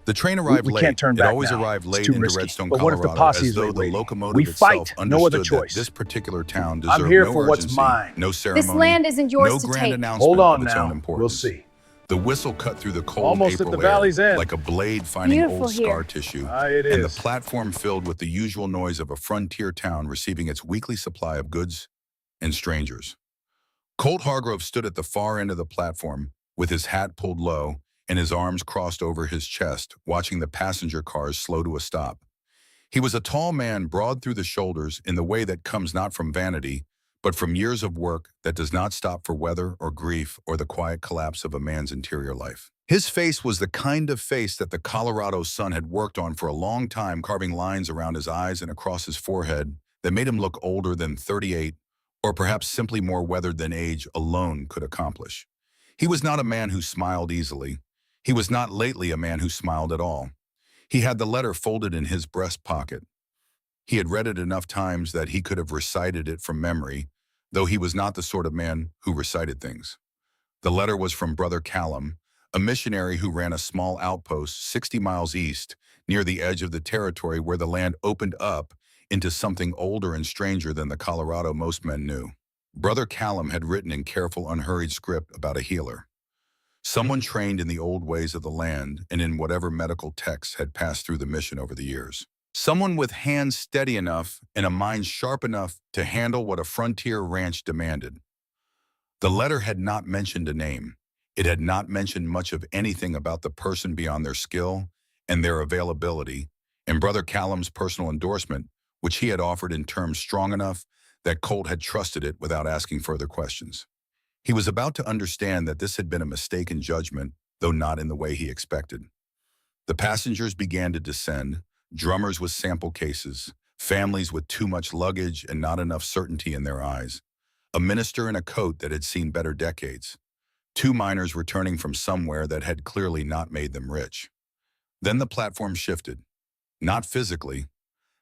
The train We, arrived we can't late. turn It back always now. arrived It's late too into risky. Redstone, But what if the Colorado, posse as is though late the waiting? locomotive We itself fight. No other understood that choice. this particular town I'm deserved here no for what's urgency, mine. no This ceremony, land isn't yours no to grand take. announcement Hold on of its own now. We'll importance. see. The whistle cut through the cold Almost at April the air valley's end. like a blade finding Beautiful old scar here. tissue, It and the is. platform filled with the usual noise of a frontier town receiving its weekly supply of goods and strangers. Colt Hargrove stood at the far end of the platform with his hat pulled low and his arms crossed over his chest, watching the passenger cars slow to a stop. He was a tall man, broad through the shoulders in the way that comes not from vanity, but from years of work that does not stop for weather or grief or the quiet collapse of a man's interior life. His face was the kind of face that the Colorado sun had worked on for a long time, carving lines around his eyes and across his forehead that made him look older than 38, or perhaps simply more weathered than age alone could accomplish. He was not a man who smiled easily. He was not lately a man who smiled at all. He had the letter folded in his breast pocket. He had read it enough times that he could have recited it from memory, though he was not the sort of man who recited things. The letter was from Brother Callum, a missionary who ran a small outpost 60 miles east, near the edge of the territory where the land opened up into something older and stranger than the Colorado most men knew. Brother Callum had written in careful, unhurried script about a healer. Someone trained in the old ways of the land and in whatever medical texts had passed through the mission over the years. Someone with hands steady enough and a mind sharp enough to handle what a frontier ranch demanded. The letter had not mentioned a name. It had not mentioned much of anything about the person beyond their skill and their availability, and Brother Callum's personal endorsement, which he had offered in terms strong enough that Colt had trusted it without asking further questions. He was about to understand that this had been a mistake in judgment, though not in the way he expected. The passengers began to descend, drummers with sample cases, families with too much luggage and not enough certainty in their eyes, a minister in a coat that had seen better decades, two miners returning from somewhere that had clearly not made them rich. Then the platform shifted, not physically,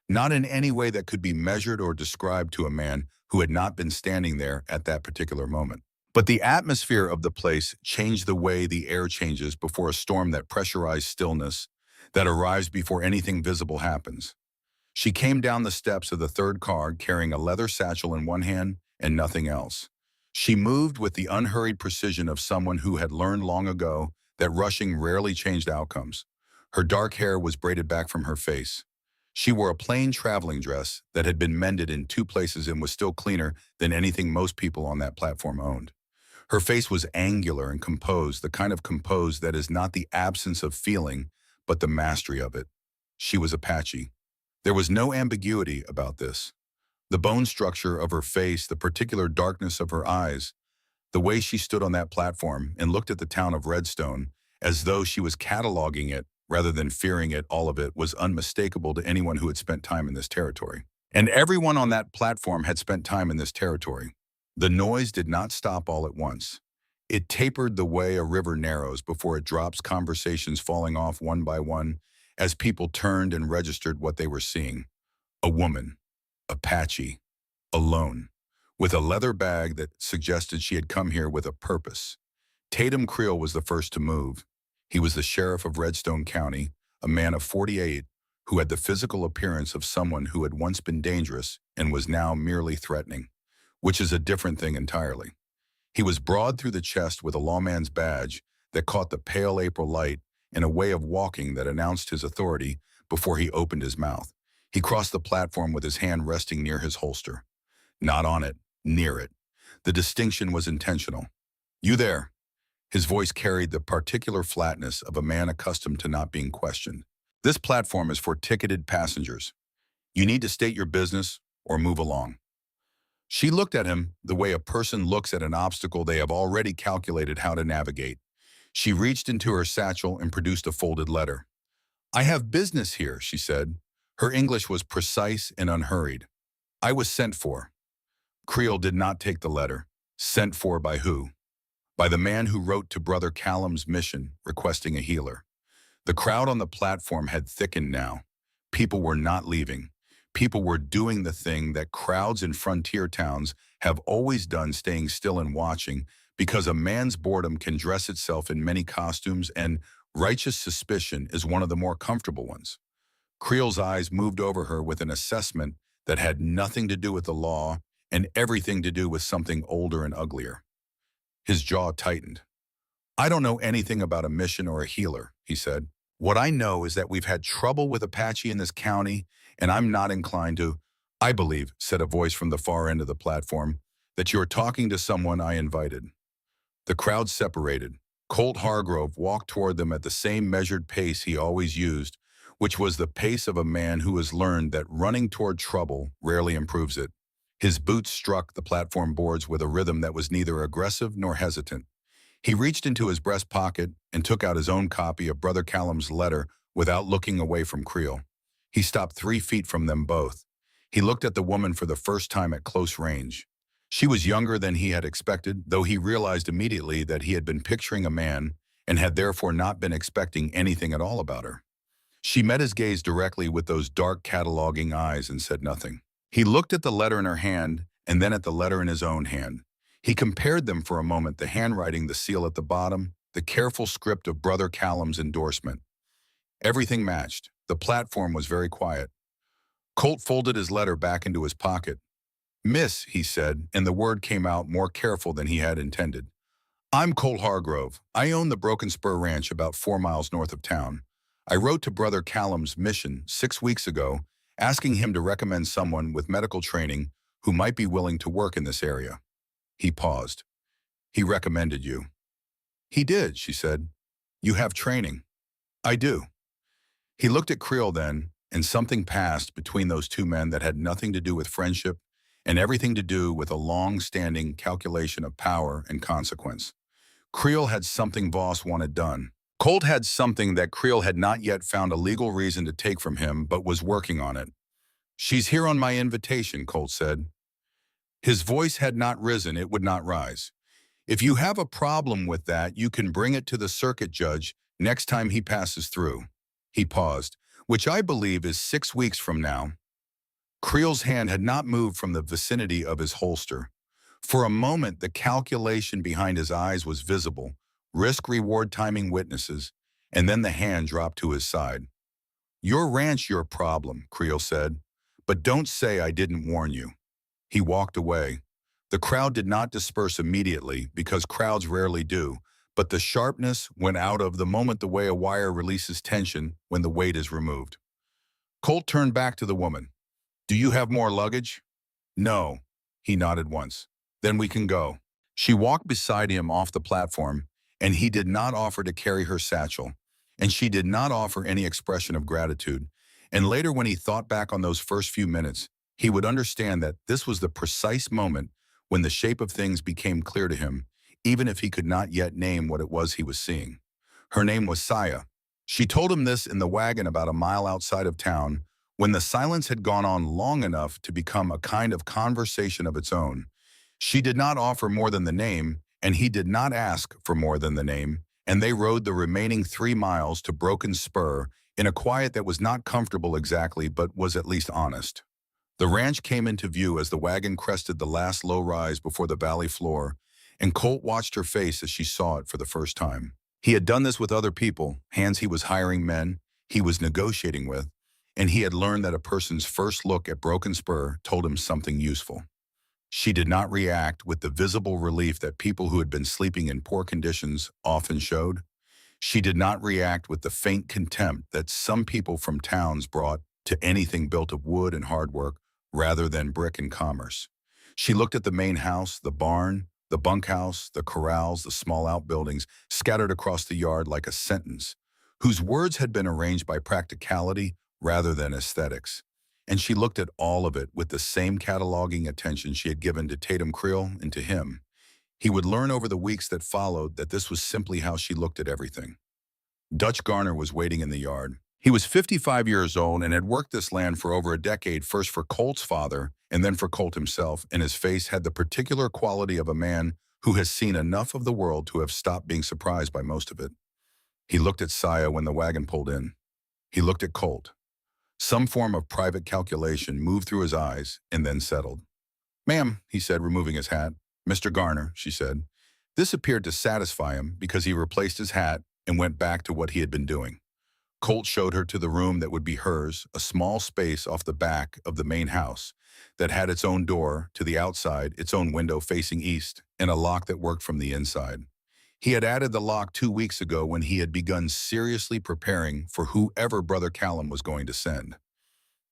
not in any way that could be measured or described to a man who had not been standing there at that particular moment. But the atmosphere of the place changed the way the air changes before a storm, that pressurized stillness that arrives before anything visible happens. She came down the steps of the third car carrying a leather satchel in one hand and nothing else. She moved with the unhurried precision of someone who had learned long ago that rushing rarely changed outcomes. Her dark hair was braided back from her face. She wore a plain traveling dress that had been mended in two places and was still cleaner than anything most people on that platform owned. Her face was angular and composed, the kind of composed that is not the absence of feeling, but the mastery of it. She was Apache. There was no ambiguity about this. The bone structure of her face, the particular darkness of her eyes, the way she stood on that platform and looked at the town of Redstone as though she was cataloging it rather than fearing it, all of it was unmistakable to anyone who had spent time in this territory. And everyone on that platform had spent time in this territory. The noise did not stop all at once. It tapered the way a river narrows before it drops, conversations falling off one by one as people turned and registered what they were seeing. A woman, Apache, alone, with a leather bag that suggested she had come here with a purpose. Tatum Creel was the first to move. He was the sheriff of Redstone County, a man of 48 who had the physical appearance of someone who had once been dangerous and was now merely threatening, which is a different thing entirely. He was broad through the chest with a lawman's badge that caught the pale April light and a way of walking that announced his authority before he opened his mouth. He crossed the platform with his hand resting near his holster. Not on it, near it. The distinction was intentional. "You there?" His voice carried the particular flatness of a man accustomed to not being questioned. "This platform is for ticketed passengers. You need to state your business or move along." She looked at him the way a person looks at an obstacle they have already calculated how to navigate. She reached into her satchel and produced a folded letter. "I have business here," she said. Her English was precise and unhurried. "I was sent for." Creel did not take the letter. Sent for by who? By the man who wrote to Brother Callum's mission requesting a healer. The crowd on the platform had thickened now. People were not leaving. People were doing the thing that crowds in frontier towns have always done, staying still and watching, because a man's boredom can dress itself in many costumes and Righteous suspicion is one of the more comfortable ones. Creel's eyes moved over her with an assessment that had nothing to do with the law and everything to do with something older and uglier. His jaw tightened. I don't know anything about a mission or a healer, he said. What I know is that we've had trouble with Apache in this county, and I'm not inclined to. I believe, said a voice from the far end of the platform, that you're talking to someone I invited. The crowd separated. Colt Hargrove walked toward them at the same measured pace he always used, which was the pace of a man who has learned that running toward trouble rarely improves it. His boots struck the platform boards with a rhythm that was neither aggressive nor hesitant. He reached into his breast pocket and took out his own copy of Brother Callum's letter without looking away from Creel. He stopped 3 feet from them both. He looked at the woman for the first time at close range. She was younger than he had expected, though he realized immediately that he had been picturing a man and had therefore not been expecting anything at all about her. She met his gaze directly with those dark cataloging eyes and said nothing. He looked at the letter in her hand and then at the letter in his own hand. He compared them for a moment, the handwriting, the seal at the bottom, the careful script of Brother Callum's endorsement. Everything matched. The platform was very quiet. Colt folded his letter back into his pocket. Miss, he said, and the word came out more careful than he had intended. I'm Colt Hargrove. I own the Broken Spur Ranch about 4 miles north of town. I wrote to Brother Callum's mission 6 weeks ago, asking him to recommend someone with medical training who might be willing to work in this area. He paused. He recommended you. He did, she said. You have training. I do. He looked at Creel then, and something passed between those two men that had nothing to do with friendship and everything to do with a long-standing calculation of power and consequence. Creel had something Voss wanted done. Colt had something that Creel had not yet found a legal reason to take from him, but was working on it. She's here on my invitation, Colt said. His voice had not risen, it would not rise. If you have a problem with that, you can bring it to the circuit judge next time he passes through. He paused, which I believe is 6 weeks from now. Creel's hand had not moved from the vicinity of his holster. For a moment, the calculation behind his eyes was visible, risk-reward timing witnesses, and then the hand dropped to his side. Your ranch, your problem, Creel said, but don't say I didn't warn you. He walked away. The crowd did not disperse immediately, because crowds rarely do, but the sharpness went out of the moment the way a wire releases tension when the weight is removed. Colt turned back to the woman. Do you have more luggage? No, he nodded once. Then we can go. She walked beside him off the platform, and he did not offer to carry her satchel, and she did not offer any expression of gratitude. And later, when he thought back on those first few minutes, he would understand that this was the precise moment when the shape of things became clear to him, even if he could not yet name what it was he was seeing. Her name was Saya. She told him this in the wagon about a mile outside of town, when the silence had gone on long enough to become a kind of conversation of its own. She did not offer more than the name, and he did not ask for more than the name, and they rode the remaining 3 miles to Broken Spur in a quiet that was not comfortable exactly, but was at least honest. The ranch came into view as the wagon crested the last low rise before the valley floor, and Colt watched her face as she saw it for the first time. He had done this with other people, hands he was hiring, men he was negotiating with, and he had learned that a person's first look at Broken Spur told him something useful. She did not react with the visible relief that people who had been sleeping in poor conditions often showed. She did not react with the faint contempt that some people from towns brought to anything built of wood and hard work rather than brick and commerce. She looked at the main house, the barn, the bunkhouse, the corrals, the small outbuildings scattered across the yard like a sentence, whose words had been arranged by practicality rather than aesthetics. And she looked at all of it with the same cataloging attention she had given to Tatum Creel and to him. He would learn over the weeks that followed that this was simply how she looked at everything. Dutch Garner was waiting in the yard. He was 55 years old and had worked this land for over a decade, first for Colt's father and then for Colt himself, and his face had the particular quality of a man who has seen enough of the world to have stopped being surprised by most of it. He looked at Saya when the wagon pulled in. He looked at Colt. Some form of private calculation moved through his eyes and then settled. Ma'am, he said, removing his hat. Mr. Garner, she said. This appeared to satisfy him because he replaced his hat and went back to what he had been doing. Colt showed her to the room that would be hers, a small space off the back of the main house that had its own door to the outside, its own window facing east, and a lock that worked from the inside. He had added the lock 2 weeks ago when he had begun seriously preparing for whoever Brother Callum was going to send.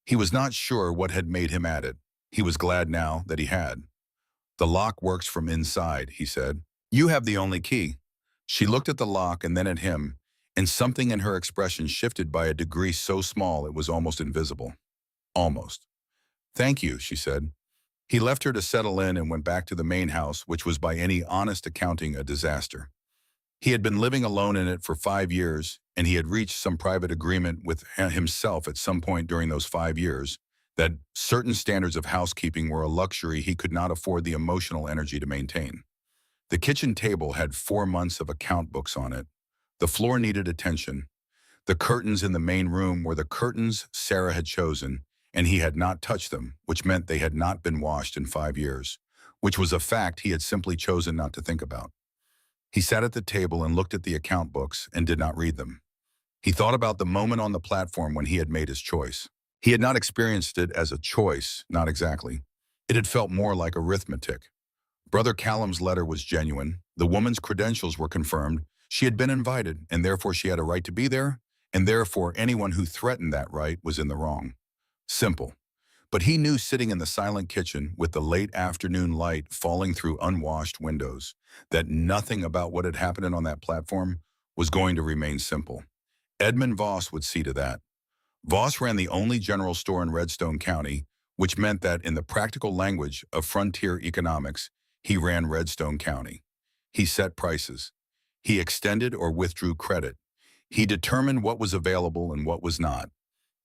He was not sure what had made him add it. He was glad now that he had. "The lock works from inside," he said. "You have the only key." She looked at the lock and then at him, and something in her expression shifted by a degree so small it was almost invisible. Almost. "Thank you," she said. He left her to settle in and went back to the main house, which was by any honest accounting a disaster. He had been living alone in it for 5 years, and he had reached some private agreement with himself at some point during those 5 years that certain standards of housekeeping were a luxury he could not afford the emotional energy to maintain. The kitchen table had 4 months of account books on it. The floor needed attention. The curtains in the main room were the curtains Sarah had chosen, and he had not touched them, which meant they had not been washed in 5 years, which was a fact he had simply chosen not to think about. He sat at the table and looked at the account books and did not read them. He thought about the moment on the platform when he had made his choice. He had not experienced it as a choice, not exactly. It had felt more like arithmetic. Brother Callum's letter was genuine. The woman's credentials were confirmed. She had been invited, and therefore she had a right to be there, and therefore anyone who threatened that right was in the wrong. Simple. But he knew sitting in the silent kitchen with the late afternoon light falling through unwashed windows that nothing about what had happened on that platform was going to remain simple. Edmund Voss would see to that. Voss ran the only general store in Redstone County, which meant that in the practical language of frontier economics, he ran Redstone County. He set prices. He extended or withdrew credit. He determined what was available and what was not.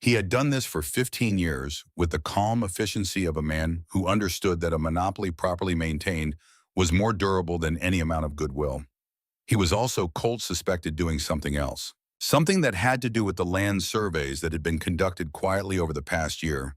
He had done this for 15 years with the calm efficiency of a man who understood that a monopoly properly maintained was more durable than any amount of goodwill. He was also cold suspected doing something else. Something that had to do with the land surveys that had been conducted quietly over the past year,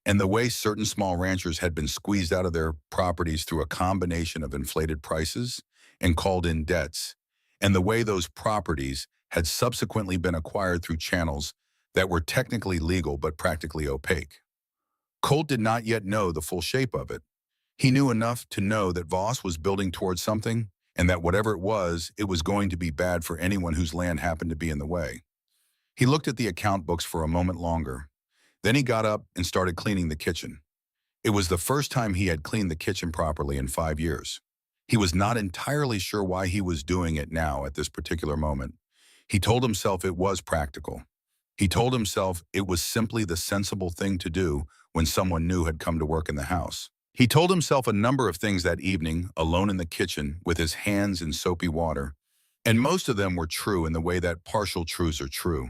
and the way certain small ranchers had been squeezed out of their properties through a combination of inflated prices and called-in debts, and the way those properties had subsequently been acquired through channels that were technically legal but practically opaque. Colt did not yet know the full shape of it. He knew enough to know that Voss was building towards something, and that whatever it was going to be bad for anyone whose land happened to be in the way. He looked at the account books for a moment longer. Then he got up and started cleaning the kitchen. It was the first time he had cleaned the kitchen properly in 5 years. He was not entirely sure why he was doing it now at this particular moment. He told himself it was practical. He told himself it was simply the sensible thing to do when someone new had come to work in the house. He told himself a number of things that evening, alone in the kitchen with his hands in soapy water, and most of them were true in the way that partial truths are true.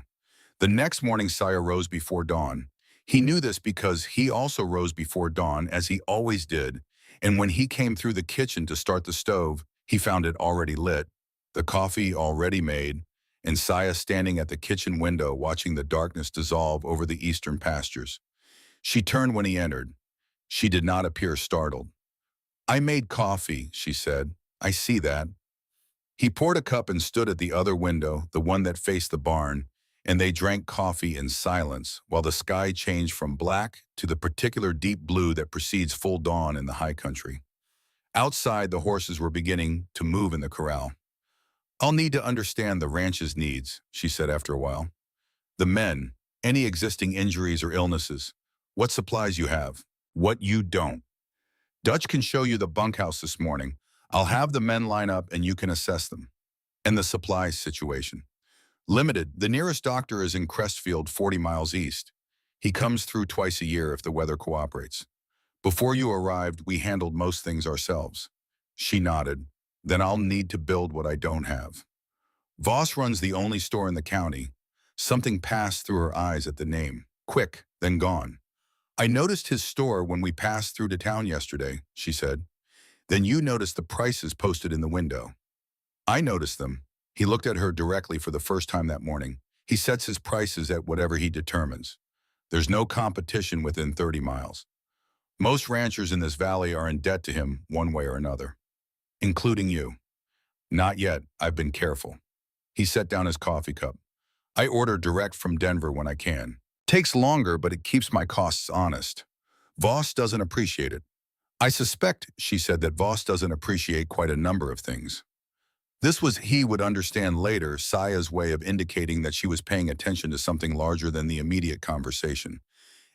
The next morning, Saya rose before dawn. He knew this because he also rose before dawn, as he always did, and when he came through the kitchen to start the stove, he found it already lit, the coffee already made, and Saya standing at the kitchen window watching the darkness dissolve over the eastern pastures. She turned when he entered. She did not appear startled. "I made coffee," she said. "I see that." He poured a cup and stood at the other window, the one that faced the barn, and they drank coffee in silence while the sky changed from black to the particular deep blue that precedes full dawn in the high country. Outside, the horses were beginning to move in the corral. "I'll need to understand the ranch's needs," she said after a while. "The men, any existing injuries or illnesses, what supplies you have, what you don't. Dutch can show you the bunkhouse this morning. I'll have the men line up and you can assess them. And the supplies situation. Limited, the nearest doctor is in Crestfield, 40 miles east. He comes through twice a year if the weather cooperates. Before you arrived, we handled most things ourselves." She nodded. "Then I'll need to build what I don't have." "Voss runs the only store in the county." Something passed through her eyes at the name. Quick, then gone. "I noticed his store when we passed through to town yesterday," she said. "Then you noticed the prices posted in the window." "I noticed them." He looked at her directly for the first time that morning. "He sets his prices at whatever he determines. There's no competition within 30 miles. Most ranchers in this valley are in debt to him one way or another. Including you." "Not yet. I've been careful." He set down his coffee cup. I order direct from Denver when I can. Takes longer, but it keeps my costs honest. Voss doesn't appreciate it. I suspect, she said, that Voss doesn't appreciate quite a number of things. This was, he would understand later, Saya's way of indicating that she was paying attention to something larger than the immediate conversation.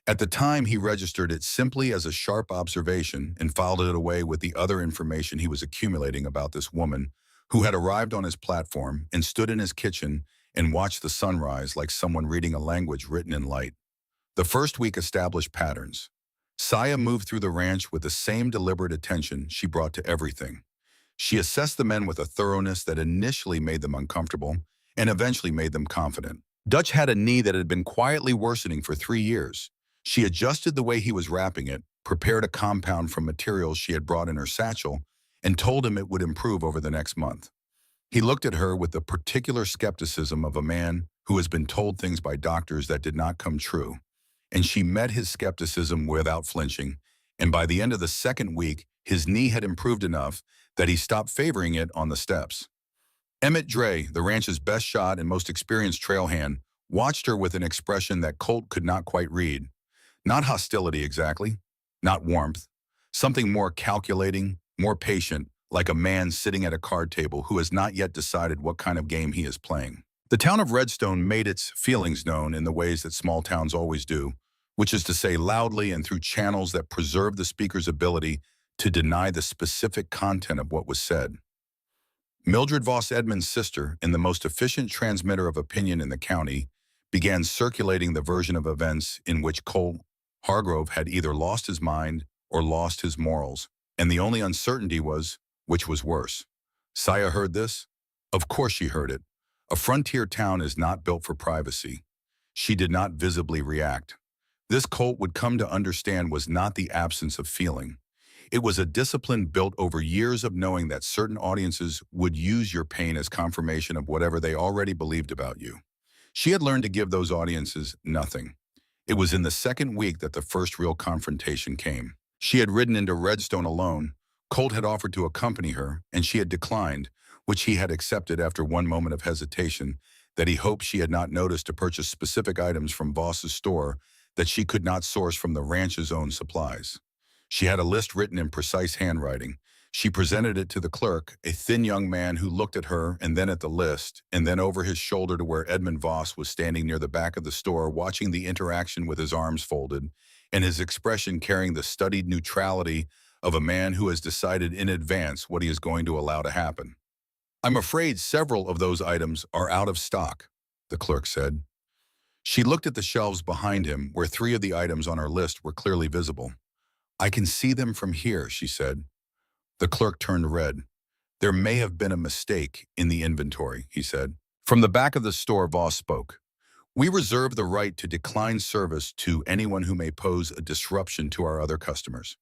At the time, he registered it simply as a sharp observation and filed it away with the other information he was accumulating about this woman who had arrived on his platform and stood in his kitchen and watched the sunrise like someone reading a language written in light. The first week established patterns. Saya moved through the ranch with the same deliberate attention she brought to everything. She assessed the men with a thoroughness that initially made them uncomfortable and eventually made them confident. Dutch had a knee that had been quietly worsening for 3 years. She adjusted the way he was wrapping it, prepared a compound from materials she had brought in her satchel, and told him it would improve over the next month. He looked at her with the particular skepticism of a man who has been told things by doctors that did not come true. And she met his skepticism without flinching, and by the end of the second week, his knee had improved enough that he stopped favoring it on the steps. Emmett Dre, the ranch's best shot and most experienced trail hand, watched her with an expression that Colt could not quite read. Not hostility exactly, not warmth, something more calculating, more patient, like a man sitting at a card table who has not yet decided what kind of game he is playing. The town of Redstone made its feelings known in the ways that small towns always do, which is to say loudly and through channels that preserve the speaker's ability to deny the specific content of what was said. Mildred Voss Edmonds' sister, and the most efficient transmitter of opinion in the county, began circulating the version of events in which Colt Hargrove had either lost his mind or lost his morals, and the only uncertainty was, which was worse. Saya heard this? Of course she heard it. A frontier town is not built for privacy. She did not visibly react. This Colt would come to understand was not the absence of feeling. It was a discipline built over years of knowing that certain audiences would use your pain as confirmation of whatever they already believed about you. She had learned to give those audiences nothing. It was in the second week that the first real confrontation came. She had ridden into Redstone alone. Colt had offered to accompany her, and she had declined, which he had accepted after one moment of hesitation, that he hoped she had not noticed to purchase specific items from Voss's store that she could not source from the ranch's own supplies. She had a list written in precise handwriting. She presented it to the clerk, a thin young man who looked at her and then at the list, and then over his shoulder to where Edmund Voss was standing near the back of the store watching the interaction with his arms folded, and his expression carrying the studied neutrality of a man who has decided in advance what he is going to allow to happen. I'm afraid several of those items are out of stock, the clerk said. She looked at the shelves behind him where 3 of the items on her list were clearly visible. I can see them from here, she said. The clerk turned red. There may have been a mistake in the inventory, he said. From the back of the store, Voss spoke. We reserve the right to decline service to anyone who may pose a disruption to our other customers.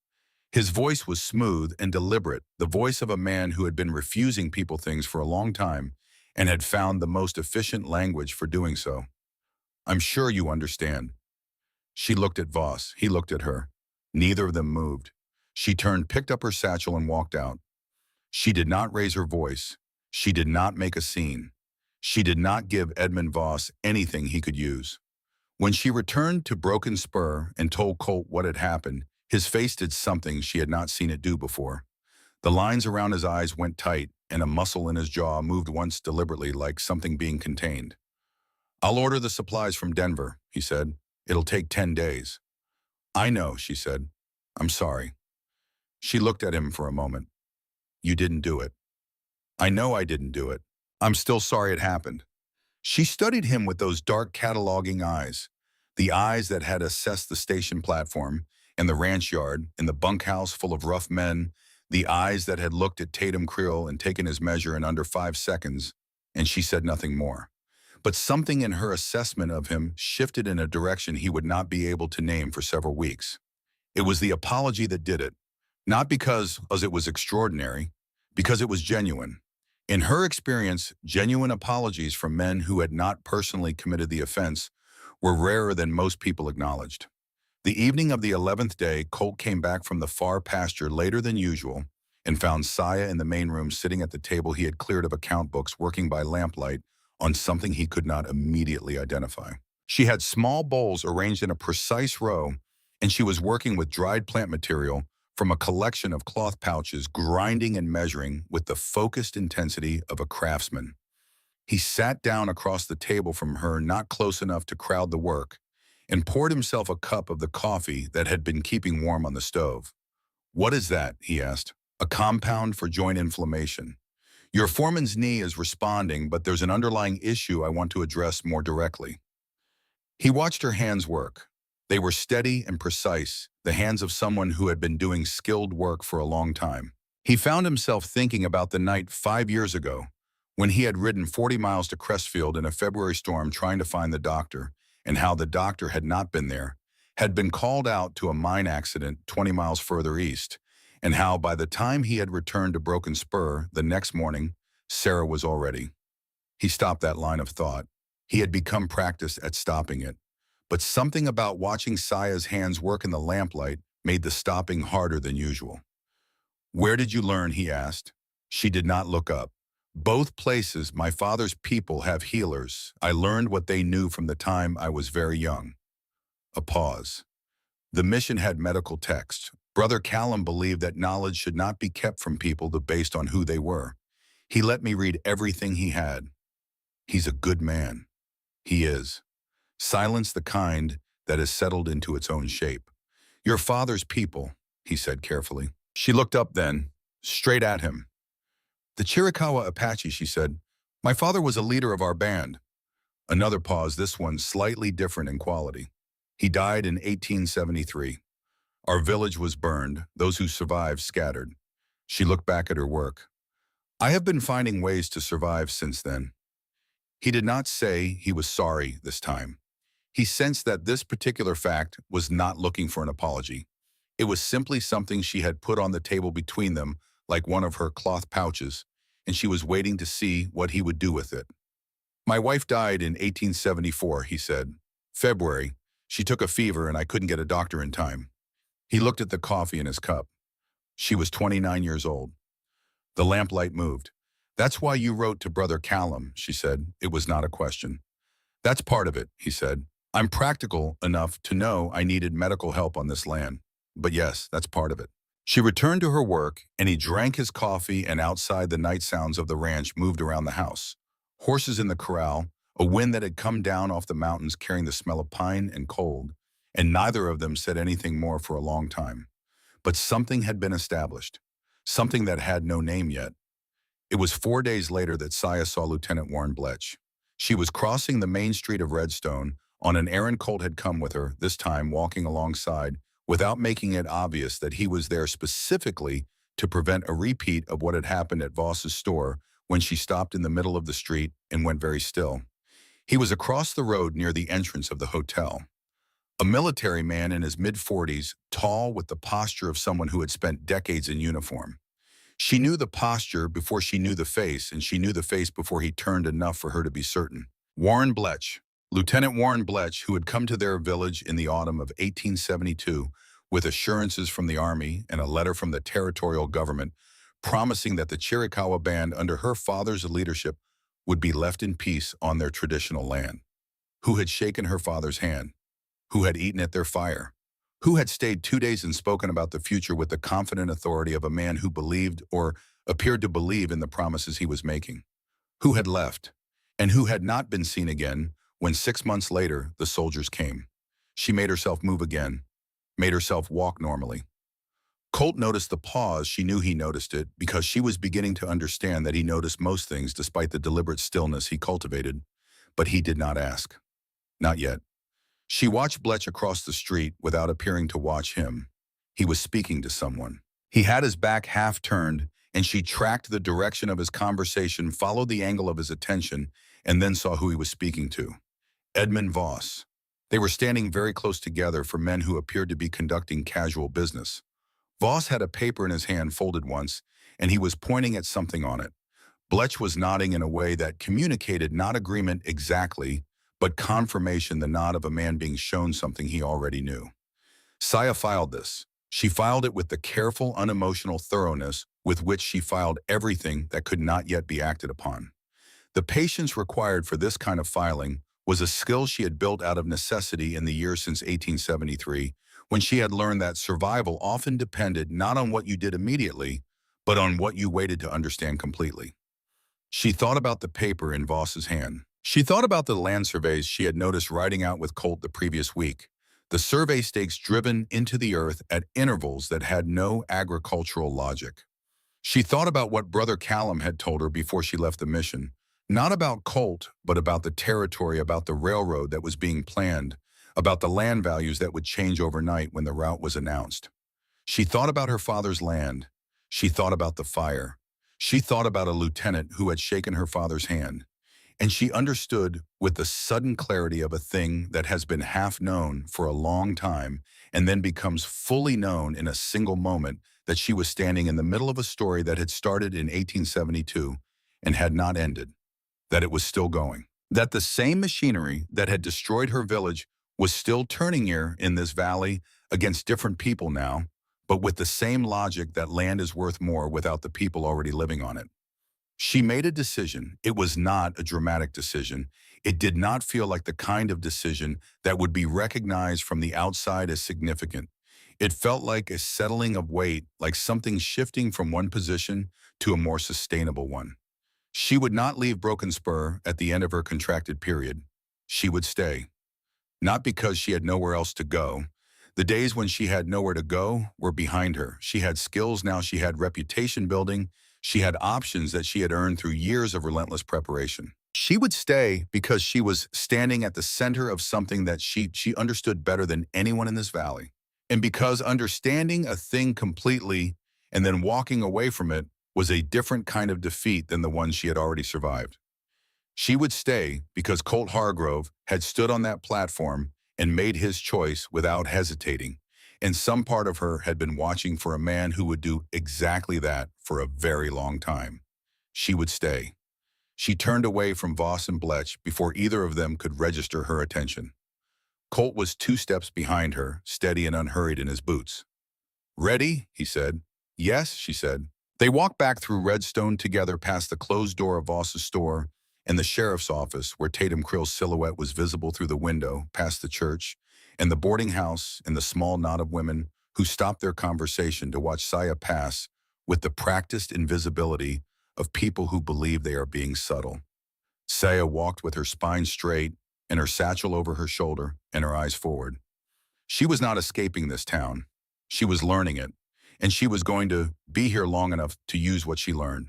His voice was smooth and deliberate, the voice of a man who had been refusing people things for a long time and had found the most efficient language for doing so. I'm sure you understand. She looked at Voss. He looked at her. Neither of them moved. She turned, picked up her satchel, and walked out. She did not raise her voice. She did not make a scene. She did not give Edmund Voss anything he could use. When she returned to Broken Spur and told Colt what had happened, his face did something she had not seen it do before. The lines around his eyes went tight, and a muscle in his jaw moved once deliberately like something being contained. I'll order the supplies from Denver, he said. It'll take 10 days. I know, she said. I'm sorry. She looked at him for a moment. You didn't do it. I know I didn't do it. I'm still sorry it happened. She studied him with those dark cataloging eyes, the eyes that had assessed the station platform and the ranch yard and the bunkhouse full of rough men, the eyes that had looked at Tatum Creel and taken his measure in under 5 seconds, and she said nothing more. But something in her assessment of him shifted in a direction he would not be able to name for several weeks. It was the apology that did it, not because it was extraordinary, because it was genuine. In her experience, genuine apologies from men who had not personally committed the offense were rarer than most people acknowledged. The evening of the 11th day, Colt came back from the far pasture later than usual and found Saya in the main room sitting at the table he had cleared of account books working by lamplight on something he could not immediately identify. She had small bowls arranged in a precise row, and she was working with dried plant material from a collection of cloth pouches, grinding and measuring with the focused intensity of a craftsman. He sat down across the table from her, not close enough to crowd the work, and poured himself a cup of the coffee that had been keeping warm on the stove. "What is that?" he asked. "A compound for joint inflammation. Your foreman's knee is responding, but there's an underlying issue I want to address more directly." He watched her hands work. They were steady and precise, the hands of someone who had been doing skilled work for a long time. He found himself thinking about the night 5 years ago, when he had ridden 40 miles to Crestfield in a February storm trying to find the doctor, and how the doctor had not been there, had been called out to a mine accident 20 miles further east, and how by the time he had returned to Broken Spur the next morning, Sarah was already. He stopped that line of thought. He had become practiced at stopping it. But something about watching Saya's hands work in the lamplight made the stopping harder than usual. "Where did you learn?" he asked. She did not look up. "Both places my father's people have healers. I learned what they knew from the time I was very young." A pause. The mission had medical texts. Brother Callum believed that knowledge should not be kept from people based on who they were. "He let me read everything he had." "He's a good man." "He is. Silence the kind that has settled into its own shape." "Your father's people," he said carefully. She looked up then, straight at him. "The Chiricahua Apache," she said. "My father was a leader of our band." Another pause, this one slightly different in quality. "He died in 1873. Our village was burned, those who survived scattered." She looked back at her work. "I have been finding ways to survive since then." He did not say he was sorry this time. He sensed that this particular fact was not looking for an apology. It was simply something she had put on the table between them, like one of her cloth pouches, and she was waiting to see what he would do with it. "My wife died in 1874, he said. "February. She took a fever and I couldn't get a doctor in time." He looked at the coffee in his cup. She was 29 years old. The lamplight moved. "That's why you wrote to Brother Callum," she said. It was not a question. "That's part of it," he said. "I'm practical enough to know I needed medical help on this land. But yes, that's part of it." She returned to her work, and he drank his coffee, and outside the night sounds of the ranch moved around the house. Horses in the corral, a wind that had come down off the mountains carrying the smell of pine and cold, and neither of them said anything more for a long time. But something had been established, something that had no name yet. It was 4 days later that Saya saw Lieutenant Warren Bletch. She was crossing the main street of Redstone on an errand Colt had come with her, this time walking alongside, without making it obvious that he was there specifically to prevent a repeat of what had happened at Voss's store when she stopped in the middle of the street and went very still. He was across the road near the entrance of the hotel. A military man in his mid-40s, tall with the posture of someone who had spent decades in uniform. She knew the posture before she knew the face, and she knew the face before he turned enough for her to be certain. Warren Bletch, Lieutenant Warren Bletch, who had come to their village in the autumn of 1872 with assurances from the Army and a letter from the territorial government promising that the Chiricahua band under her father's leadership would be left in peace on their traditional land. Who had shaken her father's hand? Who had eaten at their fire? Who had stayed 2 days and spoken about the future with the confident authority of a man who believed or appeared to believe in the promises he was making? Who had left? And who had not been seen again when 6 months later the soldiers came? She made herself move again, made herself walk normally. Colt noticed the pause. She knew he noticed it because she was beginning to understand that he noticed most things despite the deliberate stillness he cultivated. But he did not ask. Not yet. She watched Bletch across the street without appearing to watch him. He was speaking to someone. He had his back half turned, and she tracked the direction of his conversation, followed the angle of his attention, and then saw who he was speaking to. Edmund Voss. They were standing very close together for men who appeared to be conducting casual business. Voss had a paper in his hand folded once, and he was pointing at something on it. Bletch was nodding in a way that communicated not agreement exactly, but confirmation, the nod of a man being shown something he already knew. Saya filed this. She filed it with the careful, unemotional thoroughness with which she filed everything that could not yet be acted upon. The patience required for this kind of filing was a skill she had built out of necessity in the years since 1873, when she had learned that survival often depended not on what you did immediately, but on what you waited to understand completely. She thought about the paper in Voss's hand. She thought about the land surveys she had noticed riding out with Colt the previous week, the survey stakes driven into the earth at intervals that had no agricultural logic. She thought about what Brother Callum had told her before she left the mission, not about Colt, but about the territory, about the railroad that was being planned, about the land values that would change overnight when the route was announced. She thought about her father's land. She thought about the fire. She thought about a lieutenant who had shaken her father's hand. And she understood with the sudden clarity of a thing that has been half known for a long time and then becomes fully known in a single moment that she was standing in the middle of a story that had started in 1872 and had not ended, that it was still going, that the same machinery that had destroyed her village was still turning here in this valley against different people now, but with the same logic that land is worth more without the people already living on it. She made a decision. It was not a dramatic decision. It did not feel like the kind of decision that would be recognized from the outside as significant. It felt like a settling of weight, like something shifting from one position to a more sustainable one. She would not leave Broken Spur at the end of her contracted period. She would stay. Not because she had nowhere else to go. The days when she had nowhere to go were behind her. She had skills now, she had reputation building, she had options that she had earned through years of relentless preparation. She would stay because she was standing at the center of something that she understood better than anyone in this valley. And because understanding a thing completely and then walking away from it was a different kind of defeat than the one she had already survived. She would stay because Colt Hargrove had stood on that platform and made his choice without hesitating, and some part of her had been watching for a man who would do exactly that for a very long time. She would stay. She turned away from Voss and Blech before either of them could register her attention. Colt was 2 steps behind her, steady and unhurried in his boots. "Ready?" he said. "Yes," she said. They walked back through Redstone together past the closed door of Voss's store and the sheriff's office, where Tatum Crill's silhouette was visible through the window, past the church, and the boarding house and the small knot of women who stopped their conversation to watch Saya pass with the practiced invisibility of people who believe they are being subtle. Saya walked with her spine straight and her satchel over her shoulder and her eyes forward. She was not escaping this town. She was learning it, and she was going to be here long enough to use what she learned.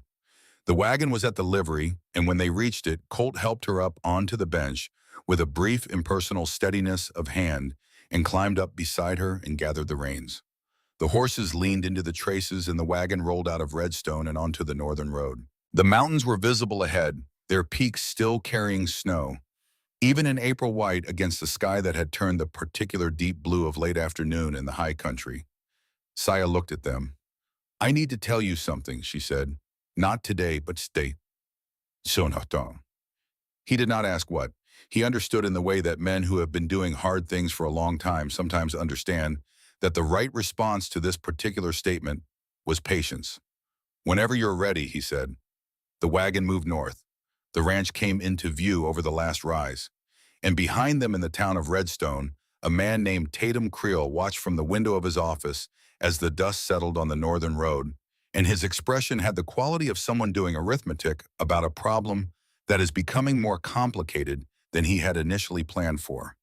The wagon was at the livery, and when they reached it, Colt helped her up onto the bench with a brief impersonal steadiness of hand and climbed up beside her and gathered the reins. The horses leaned into the traces and the wagon rolled out of Redstone and onto the northern road. The mountains were visible ahead, their peaks still carrying snow, even in April white against the sky that had turned the particular deep blue of late afternoon in the high country. Saya looked at them. "I need to tell you something," she said. "Not today, but stay." Sonatong. He did not ask what. He understood in the way that men who have been doing hard things for a long time sometimes understand that the right response to this particular statement was patience. "Whenever you're ready," he said. The wagon moved north. The ranch came into view over the last rise. And behind them in the town of Redstone, a man named Tatum Creel watched from the window of his office as the dust settled on the northern road, and his expression had the quality of someone doing arithmetic about a problem that is becoming more complicated than he had initially planned for.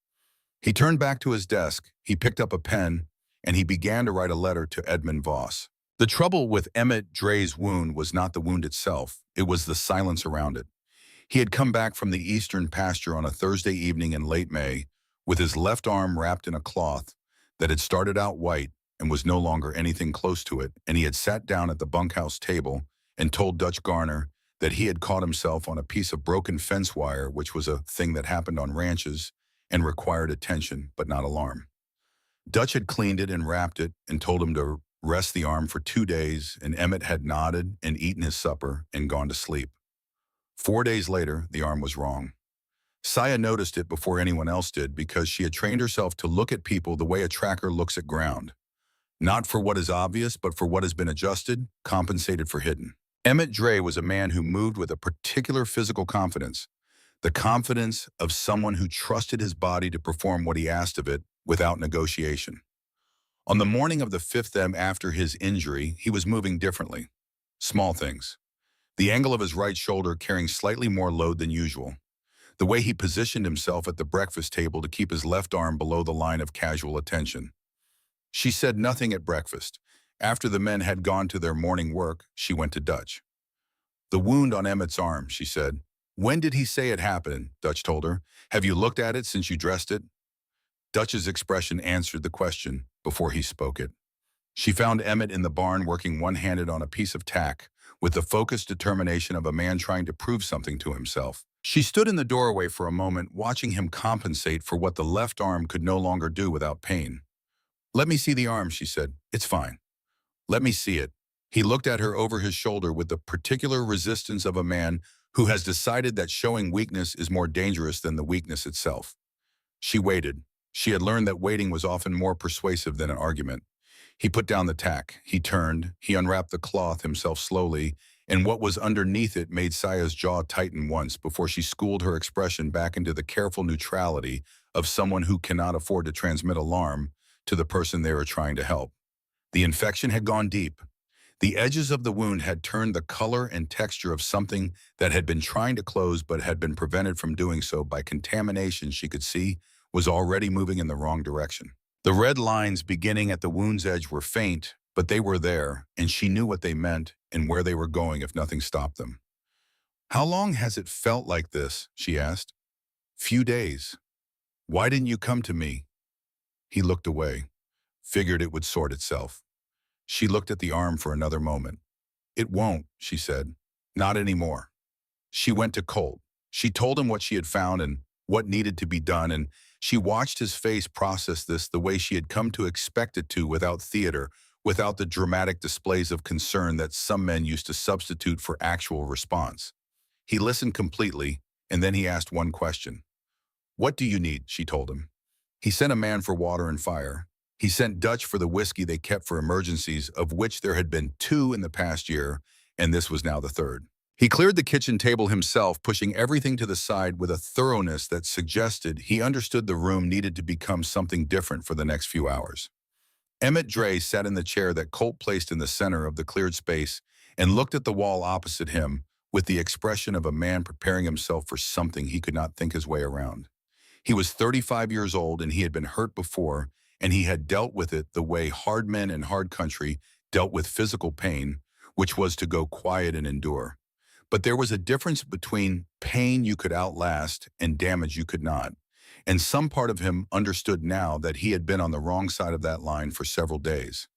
He turned back to his desk, he picked up a pen, and he began to write a letter to Edmund Voss. The trouble with Emmett Dre's wound was not the wound itself, it was the silence around it. He had come back from the eastern pasture on a Thursday evening in late May, with his left arm wrapped in a cloth that had started out white and was no longer anything close to it, and he had sat down at the bunkhouse table and told Dutch Garner that he had caught himself on a piece of broken fence wire, which was a thing that happened on ranches and required attention but not alarm. Dutch had cleaned it and wrapped it and told him to rest the arm for 2 days, and Emmett had nodded and eaten his supper and gone to sleep. 4 days later, the arm was wrong. Saya noticed it before anyone else did because she had trained herself to look at people the way a tracker looks at ground. Not for what is obvious, but for what has been adjusted, compensated for hidden. Emmett Dre was a man who moved with a particular physical confidence, the confidence of someone who trusted his body to perform what he asked of it without negotiation. On the morning of the fifth M after his injury, he was moving differently. Small things. The angle of his right shoulder carrying slightly more load than usual. The way he positioned himself at the breakfast table to keep his left arm below the line of casual attention. She said nothing at breakfast. After the men had gone to their morning work, she went to Dutch. "The wound on Emmett's arm," she said. "When did he say it happened?" Dutch told her. "Have you looked at it since you dressed it?" Dutch's expression answered the question before he spoke it. She found Emmett in the barn working one-handed on a piece of tack, with the focused determination of a man trying to prove something to himself. She stood in the doorway for a moment, watching him compensate for what the left arm could no longer do without pain. "Let me see the arm," she said. "It's fine. Let me see it." He looked at her over his shoulder with the particular resistance of a man who has decided that showing weakness is more dangerous than the weakness itself. She waited. She had learned that waiting was often more persuasive than an argument. He put down the tack. He turned. He unwrapped the cloth himself slowly, and what was underneath it made Saya's jaw tighten once before she schooled her expression back into the careful neutrality of someone who cannot afford to transmit alarm to the person they are trying to help. The infection had gone deep. The edges of the wound had turned the color and texture of something that had been trying to close but had been prevented from doing so by contamination she could see was already moving in the wrong direction. The red lines beginning at the wound's edge were faint, but they were there, and she knew what they meant and where they were going if nothing stopped them. "How long has it felt like this?" she asked. "Few days. Why didn't you come to me?" He looked away, figured it would sort itself. She looked at the arm for another moment. "It won't," she said. "Not anymore." She went to Colt. She told him what she had found and what needed to be done, and she watched his face process this the way she had come to expect it to, without theater, without the dramatic displays of concern that some men used to substitute for actual response. He listened completely, and then he asked one question. "What do you need?" she told him. He sent a man for water and fire. He sent Dutch for the whiskey they kept for emergencies, of which there had been 2 in the past year, and this was now the 3rd. He cleared the kitchen table himself, pushing everything to the side with a thoroughness that suggested he understood the room needed to become something different for the next few hours. Emmett Dre sat in the chair that Colt placed in the center of the cleared space and looked at the wall opposite him with the expression of a man preparing himself for something he could not think his way around. He was 35 years old and he had been hurt before, and he had dealt with it the way hard men in hard country dealt with physical pain, which was to go quiet and endure. But there was a difference between pain you could outlast and damage you could not. And some part of him understood now that he had been on the wrong side of that line for several days.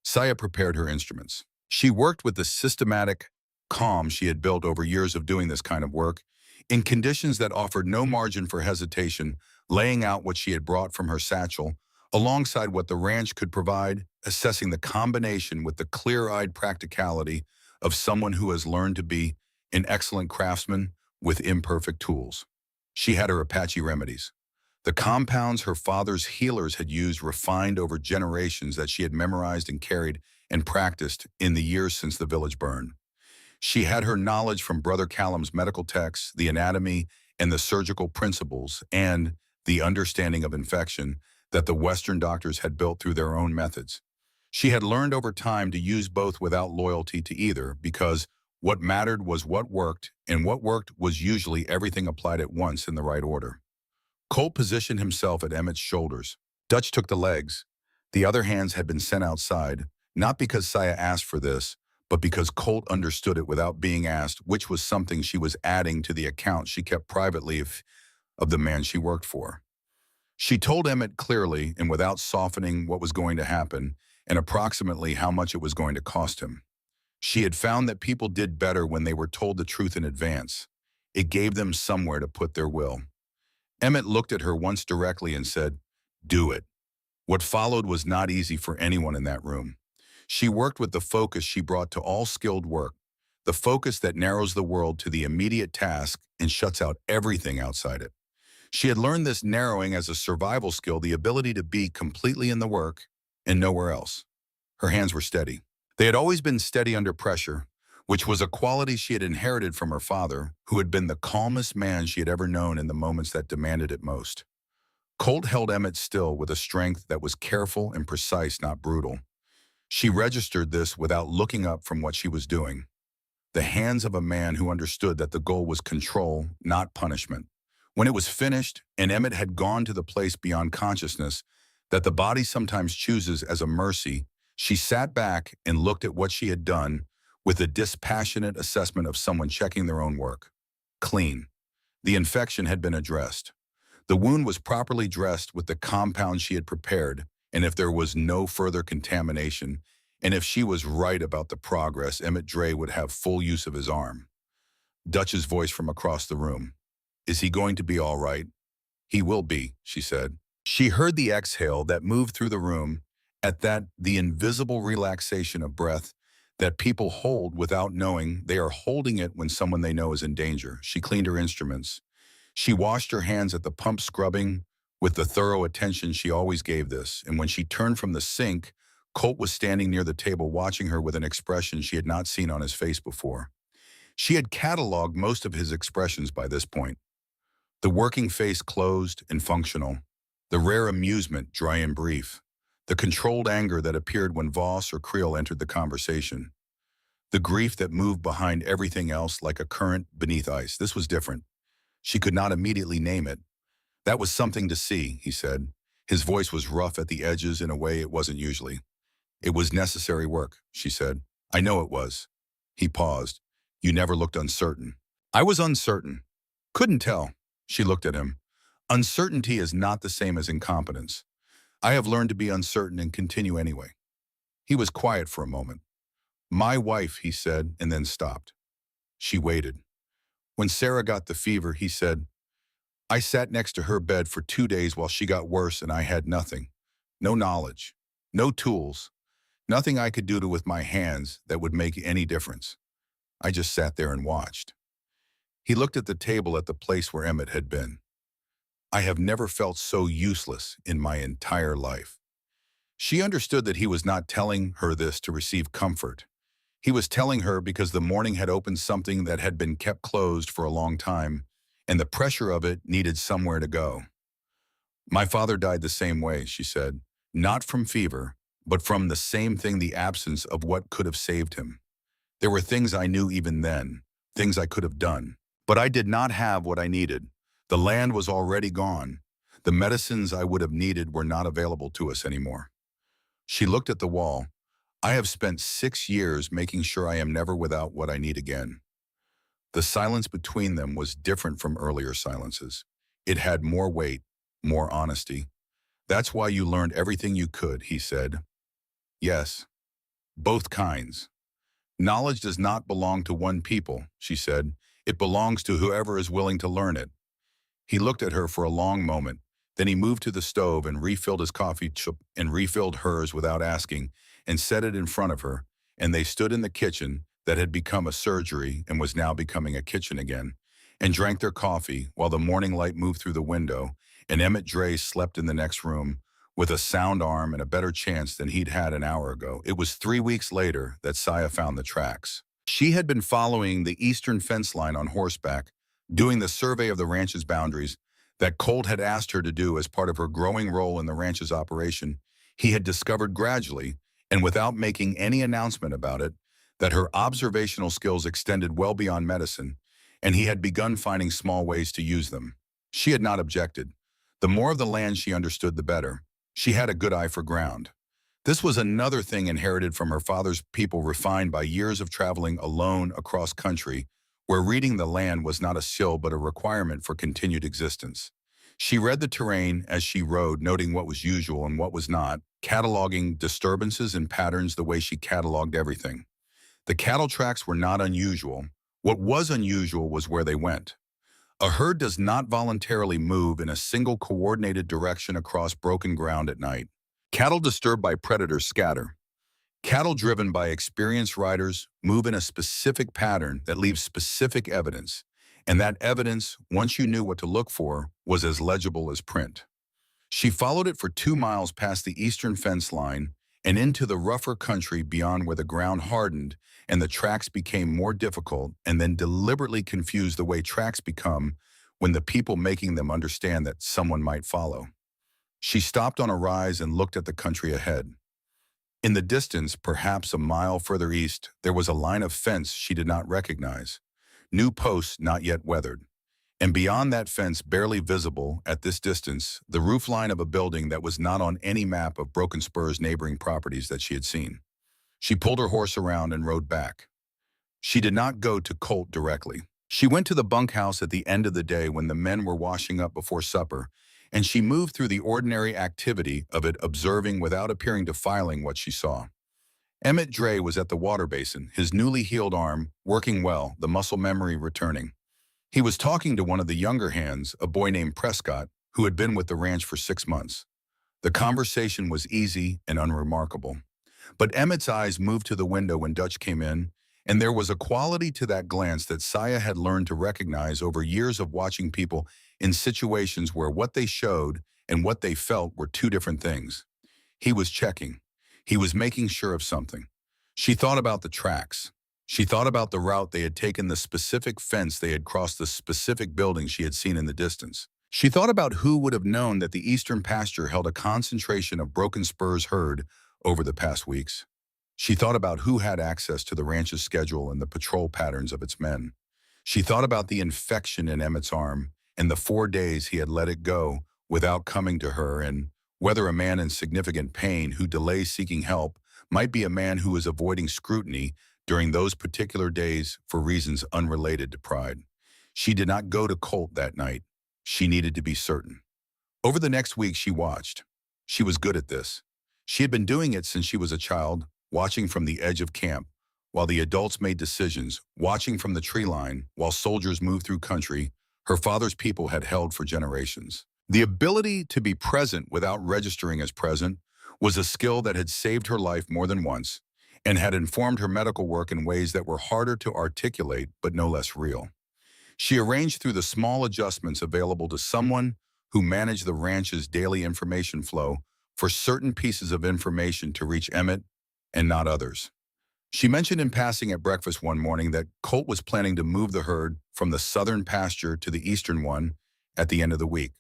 Saya prepared her instruments. She worked with the systematic calm she had built over years of doing this kind of work, in conditions that offered no margin for hesitation, laying out what she had brought from her satchel, alongside what the ranch could provide, assessing the combination with the clear-eyed practicality of someone who has learned to be an excellent craftsman with imperfect tools. She had her Apache remedies. The compounds her father's healers had used, refined over generations, that she had memorized and carried and practiced in the years since the village burn. She had her knowledge from Brother Callum's medical texts, the anatomy and the surgical principles, and the understanding of infection that the Western doctors had built through their own methods. She had learned over time to use both without loyalty to either, because what mattered was what worked, and what worked was usually everything applied at once in the right order. Colt positioned himself at Emmett's shoulders. Dutch took the legs. The other hands had been sent outside, not because Saya asked for this, but because Colt understood it without being asked, which was something she was adding to the account she kept privately of the man she worked for. She told Emmett clearly and without softening what was going to happen and approximately how much it was going to cost him. She had found that people did better when they were told the truth in advance. It gave them somewhere to put their will. Emmett looked at her once directly and said, "Do it." What followed was not easy for anyone in that room. She worked with the focus she brought to all skilled work, the focus that narrows the world to the immediate task and shuts out everything outside it. She had learned this narrowing as a survival skill, the ability to be completely in the work and nowhere else. Her hands were steady. They had always been steady under pressure, which was a quality she had inherited from her father, who had been the calmest man she had ever known in the moments that demanded it most. Colt held Emmett still with a strength that was careful and precise, not brutal. She registered this without looking up from what she was doing. The hands of a man who understood that the goal was control, not punishment. When it was finished, and Emmett had gone to the place beyond consciousness that the body sometimes chooses as a mercy, she sat back and looked at what she had done with the dispassionate assessment of someone checking their own work. Clean. The infection had been addressed. The wound was properly dressed with the compound she had prepared, and if there was no further contamination, and if she was right about the progress, Emmett Dre would have full use of his arm. Dutch's voice from across the room. Is he going to be all right? He will be, she said. She heard the exhale that moved through the room, at that the invisible relaxation of breath that people hold without knowing they are holding it when someone they know is in danger. She cleaned her instruments. She washed her hands at the pump, scrubbing with the thorough attention she always gave this, and when she turned from the sink, Colt was standing near the table watching her with an expression she had not seen on his face before. She had cataloged most of his expressions by this point. The working face closed and functional, the rare amusement dry and brief, the controlled anger that appeared when Voss or Creel entered the conversation, the grief that moved behind everything else like a current beneath ice. This was different. She could not immediately name it. That was something to see, he said. His voice was rough at the edges in a way it wasn't usually. It was necessary work, she said. I know it was. He paused. You never looked uncertain. I was uncertain. Couldn't tell. She looked at him. Uncertainty is not the same as incompetence. I have learned to be uncertain and continue anyway. He was quiet for a moment. My wife, he said, and then stopped. She waited. When Sarah got the fever, he said, I sat next to her bed for 2 days while she got worse and I had nothing. No knowledge. No tools. Nothing I could do with my hands that would make any difference. I just sat there and watched. He looked at the table at the place where Emmett had been. I have never felt so useless in my entire life. She understood that he was not telling her this to receive comfort. He was telling her because the morning had opened something that had been kept closed for a long time, and the pressure of it needed somewhere to go. My father died the same way, she said, not from fever, but from the same thing, the absence of what could have saved him. There were things I knew even then, things I could have done, but I did not have what I needed. The land was already gone. The medicines I would have needed were not available to us anymore. She looked at the wall. I have spent 6 years making sure I am never without what I need again. The silence between them was different from earlier silences. It had more weight, more honesty. That's why you learned everything you could, he said. Yes, both kinds. Knowledge does not belong to one people, she said. It belongs to whoever is willing to learn it. He looked at her for a long moment. Then he moved to the stove and refilled his coffee cup and refilled hers without asking and set it in front of her, and they stood in the kitchen that had become a surgery and was now becoming a kitchen again, and drank their coffee while the morning light moved through the window, and Emmett Dre slept in the next room with a sound arm and a better chance than he'd had an hour ago. It was 3 weeks later that Saya found the tracks. She had been following the eastern fence line on horseback, doing the survey of the ranch's boundaries that Colt had asked her to do as part of her growing role in the ranch's operation. He had discovered gradually, and without making any announcement about it, that her observational skills extended well beyond medicine, and he had begun finding small ways to use them. She had not objected. The more of the land she understood, the better. She had a good eye for ground. This was another thing inherited from her father's people, refined by years of traveling alone across country, where reading the land was not a skill but a requirement for continued existence. She read the terrain as she rode, noting what was usual and what was not, cataloging disturbances and patterns the way she cataloged everything. The cattle tracks were not unusual. What was unusual was where they went. A herd does not voluntarily move in a single coordinated direction across broken ground at night. Cattle disturbed by predators scatter. Cattle driven by experienced riders move in a specific pattern that leaves specific evidence, and that evidence, once you knew what to look for, was as legible as print. She followed it for 2 miles past the eastern fence line and into the rougher country beyond where the ground hardened and the tracks became more difficult, and then deliberately confused the way tracks become when the people making them understand that someone might follow. She stopped on a rise and looked at the country ahead. In the distance, perhaps a mile further east, there was a line of fence she did not recognize, new posts not yet weathered. And beyond that fence, barely visible at this distance, the roofline of a building that was not on any map of Broken Spur's neighboring properties that she had seen. She pulled her horse around and rode back. She did not go to Colt directly. She went to the bunkhouse at the end of the day when the men were washing up before supper, and she moved through the ordinary activity of it, observing without appearing to filing what she saw. Emmett Dre was at the water basin, his newly healed arm working well, the muscle memory returning. He was talking to one of the younger hands, a boy named Prescott, who had been with the ranch for 6 months. The conversation was easy and unremarkable. But Emmett's eyes moved to the window when Dutch came in, and there was a quality to that glance that Saya had learned to recognize over years of watching people in situations where what they showed and what they felt were two different things. He was checking. He was making sure of something. She thought about the tracks. She thought about the route they had taken, the specific fence they had crossed, the specific building she had seen in the distance. She thought about who would have known that the eastern pasture held a concentration of Broken Spur's herd over the past weeks. She thought about who had access to the ranch's schedule and the patrol patterns of its men. She thought about the infection in Emmett's arm and the 4 days he had let it go without coming to her, and whether a man in significant pain who delays seeking help might be a man who is avoiding scrutiny during those particular days for reasons unrelated to pride. She did not go to Colt that night. She needed to be certain. Over the next week, she watched. She was good at this. She had been doing it since she was a child, watching from the edge of camp, while the adults made decisions, watching from the tree line, while soldiers moved through country her father's people had held for generations. The ability to be present without registering as present was a skill that had saved her life more than once and had informed her medical work in ways that were harder to articulate but no less real. She arranged through the small adjustments available to someone who managed the ranch's daily information flow for certain pieces of information to reach Emmett and not others. She mentioned in passing at breakfast one morning that Colt was planning to move the herd from the southern pasture to the eastern one at the end of the week.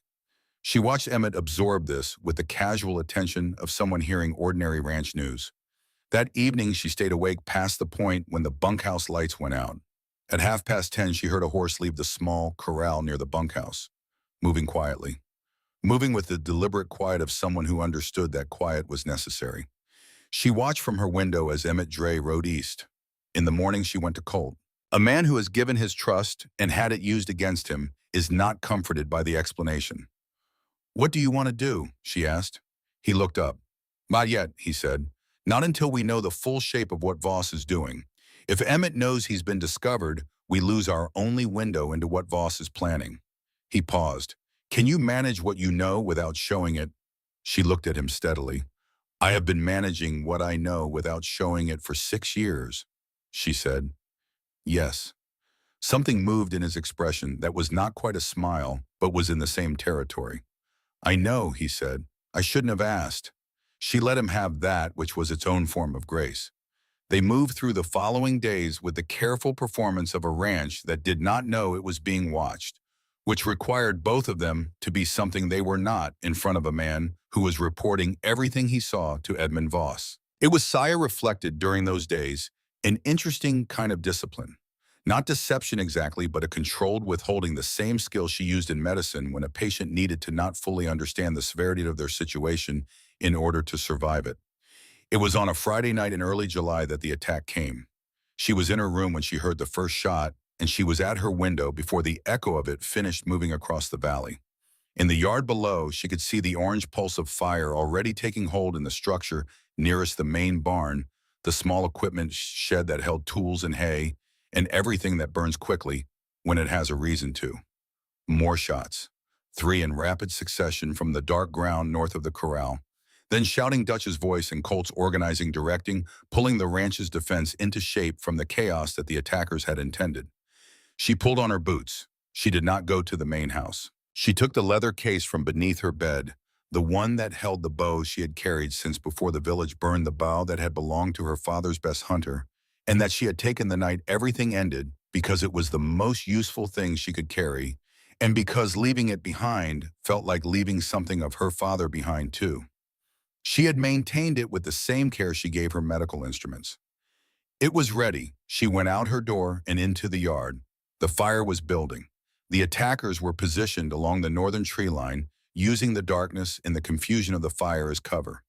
She watched Emmett absorb this with the casual attention of someone hearing ordinary ranch news. That evening, she stayed awake past the point when the bunkhouse lights went out. At 10:30, she heard a horse leave the small corral near the bunkhouse, moving quietly, moving with the deliberate quiet of someone who understood that quiet was necessary. She watched from her window as Emmett Dre rode east. In the morning, she went to Colt. A man who has given his trust and had it used against him is not comforted by the explanation. "What do you want to do?" she asked. He looked up. "Not yet," he said. "Not until we know the full shape of what Voss is doing. If Emmett knows he's been discovered, we lose our only window into what Voss is planning." He paused. "Can you manage what you know without showing it?" She looked at him steadily. "I have been managing what I know without showing it for 6 years," she said. "Yes." Something moved in his expression that was not quite a smile, but was in the same territory. "I know," he said. "I shouldn't have asked." She let him have that, which was its own form of grace. They moved through the following days with the careful performance of a ranch that did not know it was being watched, which required both of them to be something they were not in front of a man who was reporting everything he saw to Edmund Voss. It was, Saya reflected during those days, an interesting kind of discipline. Not deception exactly, but a controlled withholding, the same skill she used in medicine when a patient needed to not fully understand the severity of their situation in order to survive it. It was on a Friday night in early July that the attack came. She was in her room when she heard the first shot, and she was at her window before the echo of it finished moving across the valley. In the yard below, she could see the orange pulse of fire already taking hold in the structure nearest the main barn, the small equipment shed that held tools and hay, and everything that burns quickly when it has a reason to. More shots, 3 in rapid succession from the dark ground north of the corral. Then shouting Dutch's voice and Colt's organizing, directing, pulling the ranch's defense into shape from the chaos that the attackers had intended. She pulled on her boots. She did not go to the main house. She took the leather case from beneath her bed, the one that held the bow she had carried since before the village burned, the bow that had belonged to her father's best hunter, and that she had taken the night everything ended because it was the most useful thing she could carry, and because leaving it behind felt like leaving something of her father behind too. She had maintained it with the same care she gave her medical instruments. It was ready. She went out her door and into the yard. The fire was building. The attackers were positioned along the northern tree line, using the darkness and the confusion of the fire as cover.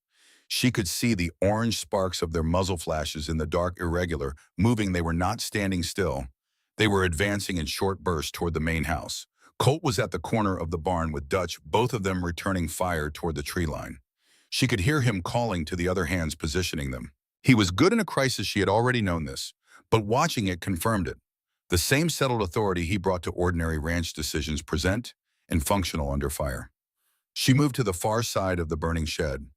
She could see the orange sparks of their muzzle flashes in the dark, irregular, moving. They were not standing still. They were advancing in short bursts toward the main house. Colt was at the corner of the barn with Dutch, both of them returning fire toward the tree line. She could hear him calling to the other hands, positioning them. He was good in a crisis. She had already known this, but watching it confirmed it. The same settled authority he brought to ordinary ranch decisions, present and functional under fire. She moved to the far side of the burning shed.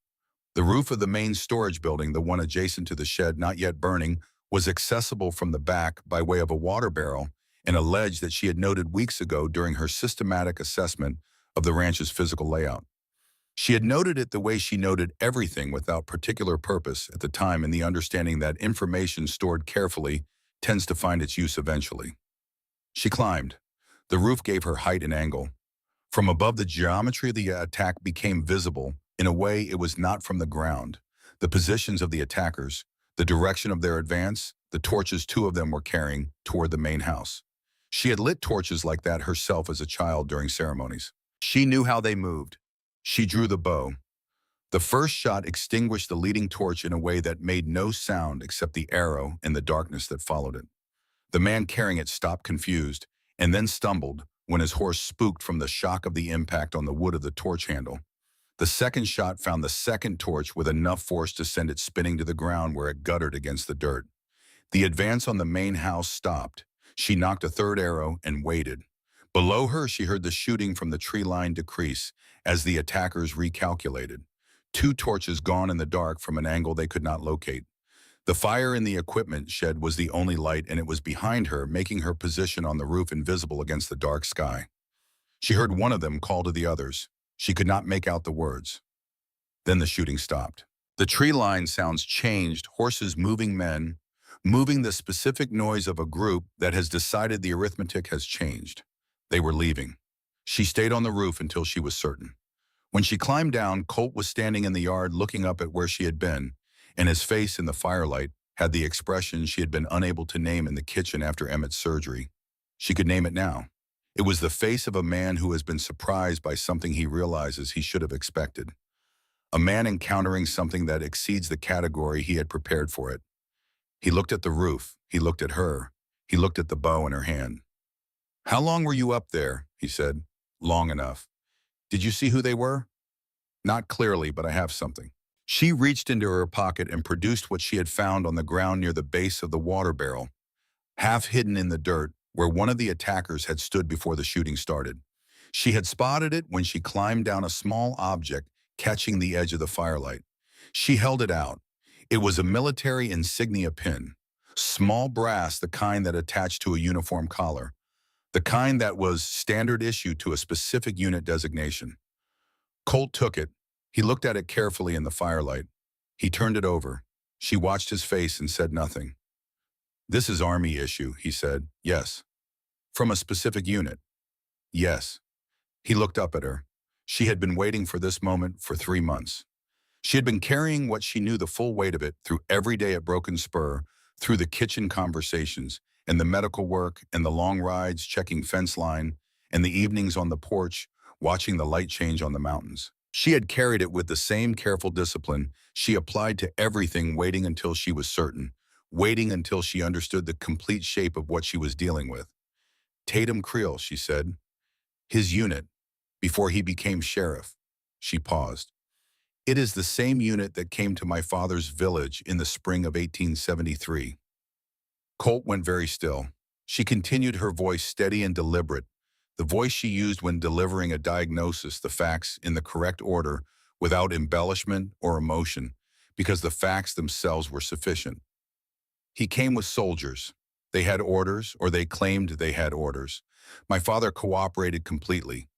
The roof of the main storage building, the one adjacent to the shed not yet burning, was accessible from the back by way of a water barrel and a ledge that she had noted weeks ago during her systematic assessment of the ranch's physical layout. She had noted it the way she noted everything without particular purpose at the time, in the understanding that information stored carefully tends to find its use eventually. She climbed. The roof gave her height and angle. From above, the geometry of the attack became visible in a way it was not from the ground. The positions of the attackers, the direction of their advance, the torches two of them were carrying toward the main house. She had lit torches like that herself as a child during ceremonies. She knew how they moved. She drew the bow. The first shot extinguished the leading torch in a way that made no sound except the arrow and the darkness that followed it. The man carrying it stopped confused and then stumbled when his horse spooked from the shock of the impact on the wood of the torch handle. The second shot found the second torch with enough force to send it spinning to the ground, where it guttered against the dirt. The advance on the main house stopped. She knocked a third arrow and waited. Below her, she heard the shooting from the tree line decrease as the attackers recalculated. Two torches gone in the dark from an angle they could not locate. The fire in the equipment shed was the only light, and it was behind her, making her position on the roof invisible against the dark sky. She heard one of them call to the others. She could not make out the words. Then the shooting stopped. The tree line sounds changed, horses moving, men moving, the specific noise of a group that has decided the arithmetic has changed. They were leaving. She stayed on the roof until she was certain. When she climbed down, Colt was standing in the yard looking up at where she had been, and his face in the firelight had the expression she had been unable to name in the kitchen after Emmett's surgery. She could name it now. It was the face of a man who has been surprised by something he realizes he should have expected. A man encountering something that exceeds the category he had prepared for it. He looked at the roof. He looked at her. He looked at the bow in her hand. "How long were you up there?" he said. "Long enough." "Did you see who they were?" "Not clearly, but I have something." She reached into her pocket and produced what she had found on the ground near the base of the water barrel, half hidden in the dirt where one of the attackers had stood before the shooting started. She had spotted it when she climbed down a small object catching the edge of the firelight. She held it out. It was a military insignia pin, small brass, the kind that attached to a uniform collar, the kind that was standard issue to a specific unit designation. Colt took it. He looked at it carefully in the firelight. He turned it over. She watched his face and said nothing. "This is Army issue," he said. "Yes." "From a specific unit?" "Yes." He looked up at her. She had been waiting for this moment for 3 months. She had been carrying what she knew the full weight of it through every day at Broken Spur, through the kitchen conversations, and the medical work, and the long rides checking fence line, and the evenings on the porch, watching the light change on the mountains. She had carried it with the same careful discipline she applied to everything, waiting until she was certain, waiting until she understood the complete shape of what she was dealing with. "Tatum Creel," she said. "His unit, before he became sheriff." She paused. "It is the same unit that came to my father's village in the spring of 1873. Colt went very still. She continued, her voice steady and deliberate, the voice she used when delivering a diagnosis, the facts in the correct order, without embellishment or emotion, because the facts themselves were sufficient. "He came with soldiers. They had orders, or they claimed they had orders. My father cooperated completely.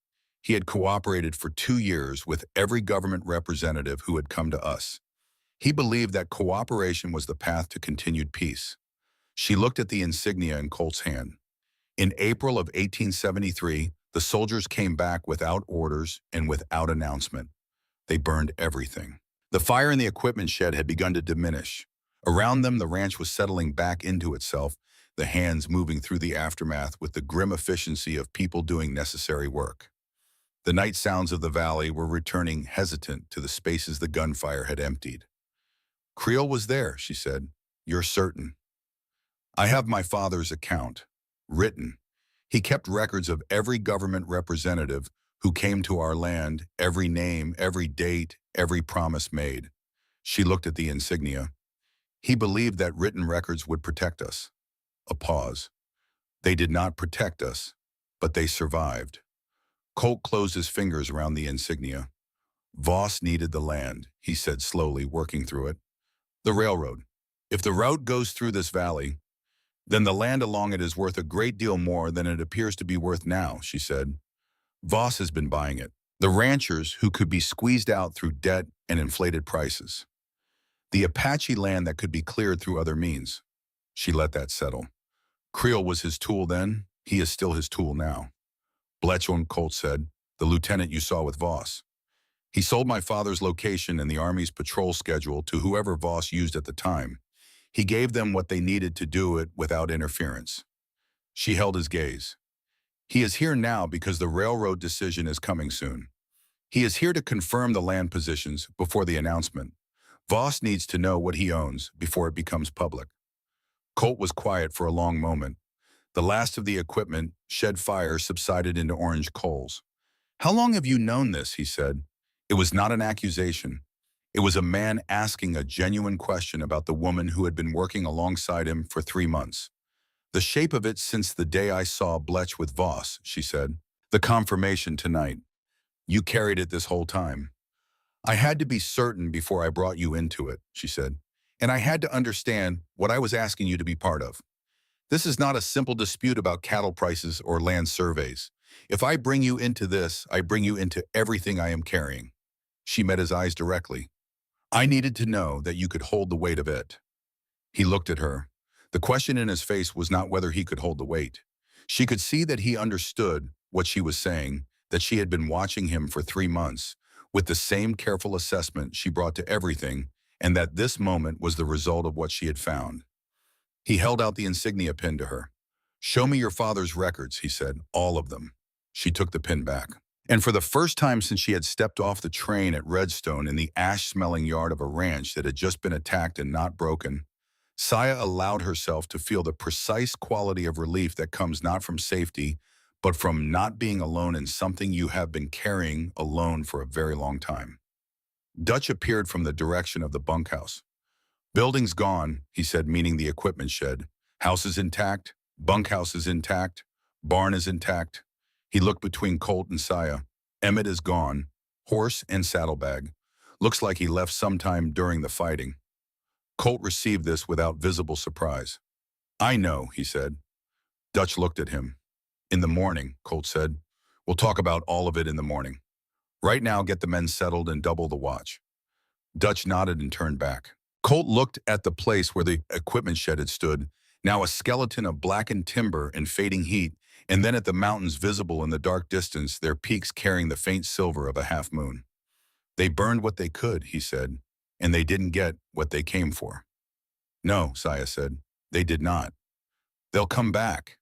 He had cooperated for 2 years with every government representative who had come to us. He believed that cooperation was the path to continued peace. She looked at the insignia in Colt's hand. In April of 1873, the soldiers came back without orders and without announcement. They burned everything. The fire in the equipment shed had begun to diminish. Around them, the ranch was settling back into itself, the hands moving through the aftermath with the grim efficiency of people doing necessary work. The night sounds of the valley were returning hesitant to the spaces the gunfire had emptied. "Creel was there," she said. "You're certain?" "I have my father's account. Written. He kept records of every government representative who came to our land, every name, every date, every promise made." She looked at the insignia. "He believed that written records would protect us." A pause. "They did not protect us, but they survived." Colt closed his fingers around the insignia. "Voss needed the land," he said slowly, working through it. "The railroad. If the route goes through this valley, then the land along it is worth a great deal more than it appears to be worth now," she said. "Voss has been buying it. The ranchers who could be squeezed out through debt and inflated prices. The Apache land that could be cleared through other means." She let that settle. "Creel was his tool then. He is still his tool now." "Bletchlin," Colt said, "the lieutenant you saw with Voss. He sold my father's location and the Army's patrol schedule to whoever Voss used at the time. He gave them what they needed to do it without interference." She held his gaze. "He is here now because the railroad decision is coming soon. He is here to confirm the land positions before the announcement. Voss needs to know what he owns before it becomes public." Colt was quiet for a long moment. The last of the equipment shed fire subsided into orange coals. "How long have you known this?" he said. It was not an accusation. It was a man asking a genuine question about the woman who had been working alongside him for 3 months. "The shape of it since the day I saw Bletch with Voss," she said. "The confirmation tonight. You carried it this whole time." "I had to be certain before I brought you into it," she said. "And I had to understand what I was asking you to be part of. This is not a simple dispute about cattle prices or land surveys. If I bring you into this, I bring you into everything I am carrying." She met his eyes directly. "I needed to know that you could hold the weight of it." He looked at her. The question in his face was not whether he could hold the weight. She could see that he understood what she was saying, that she had been watching him for 3 months, with the same careful assessment she brought to everything, and that this moment was the result of what she had found. He held out the insignia pin to her. "Show me your father's records," he said, "all of them." She took the pin back. And for the first time since she had stepped off the train at Redstone in the ash-smelling yard of a ranch that had just been attacked and not broken, Saya allowed herself to feel the precise quality of relief that comes not from safety, but from not being alone in something you have been carrying alone for a very long time. Dutch appeared from the direction of the bunkhouse. "Building's gone," he said, meaning the equipment shed. "House is intact, bunkhouse is intact, barn is intact." He looked between Colt and Saya. "Emmett is gone, horse and saddlebag. Looks like he left sometime during the fighting." Colt received this without visible surprise. "I know," he said. Dutch looked at him. "In the morning," Colt said. "We'll talk about all of it in the morning. Right now, get the men settled and double the watch." Dutch nodded and turned back. Colt looked at the place where the equipment shed had stood, now a skeleton of blackened timber and fading heat, and then at the mountains visible in the dark distance, their peaks carrying the faint silver of a half-moon. "They burned what they could," he said, "and they didn't get what they came for." "No," Saya said, "they did not. They'll come back."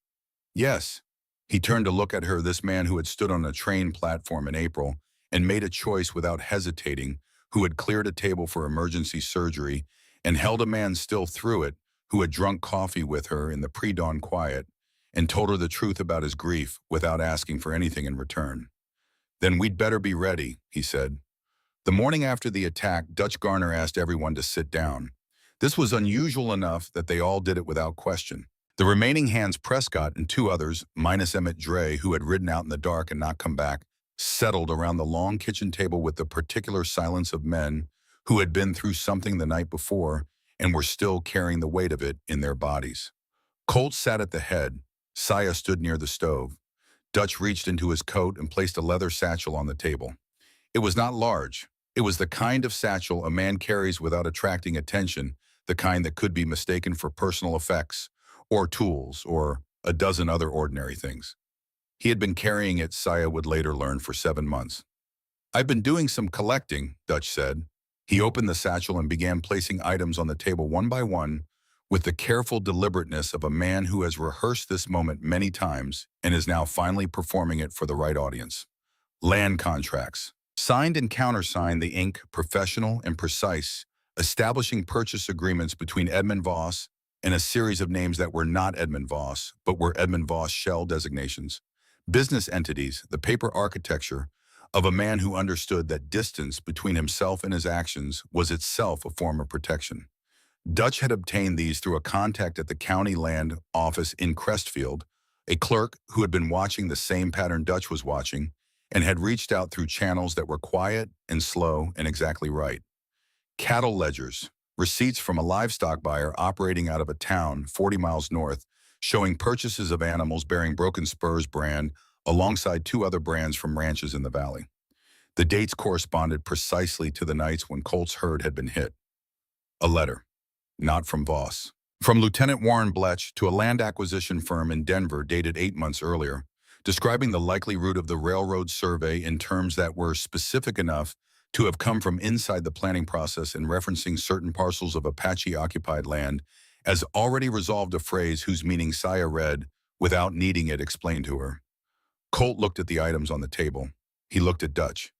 "Yes." He turned to look at her, this man who had stood on a train platform in April and made a choice without hesitating, who had cleared a table for emergency surgery and held a man still through it, who had drunk coffee with her in the pre-dawn quiet and told her the truth about his grief without asking for anything in return. "Then we'd better be ready," he said. The morning after the attack, Dutch Garner asked everyone to sit down. This was unusual enough that they all did it without question. The remaining hands, Prescott and 2 others, minus Emmett Dre, who had ridden out in the dark and not come back, settled around the long kitchen table with the particular silence of men who had been through something the night before and were still carrying the weight of it in their bodies. Colt sat at the head. Saya stood near the stove. Dutch reached into his coat and placed a leather satchel on the table. It was not large. It was the kind of satchel a man carries without attracting attention, the kind that could be mistaken for personal effects, or tools, or a dozen other ordinary things. He had been carrying it, Saya would later learn, for 7 months. "I've been doing some collecting," Dutch said. He opened the satchel and began placing items on the table one by one, with the careful deliberateness of a man who has rehearsed this moment many times and is now finally performing it for the right audience. Land contracts. Signed and countersigned, the ink professional and precise, establishing purchase agreements between Edmund Voss and a series of names that were not Edmund Voss, but were Edmund Voss shell designations. Business entities, the paper architecture of a man who understood that distance between himself and his actions was itself a form of protection. Dutch had obtained these through a contact at the county land office in Crestfield, a clerk who had been watching the same pattern Dutch was watching, and had reached out through channels that were quiet and slow and exactly right. Cattle ledgers, receipts from a livestock buyer operating out of a town 40 miles north, showing purchases of animals bearing Broken Spurs brand alongside two other brands from ranches in the valley. The dates corresponded precisely to the nights when Colt's herd had been hit. A letter, not from Voss, from Lieutenant Warren Bletch to a land acquisition firm in Denver dated 8 months earlier, describing the likely route of the railroad survey in terms that were specific enough to have come from inside the planning process and referencing certain parcels of Apache-occupied land as already resolved, a phrase whose meaning Saya read without needing it explained to her. Colt looked at the items on the table. He looked at Dutch.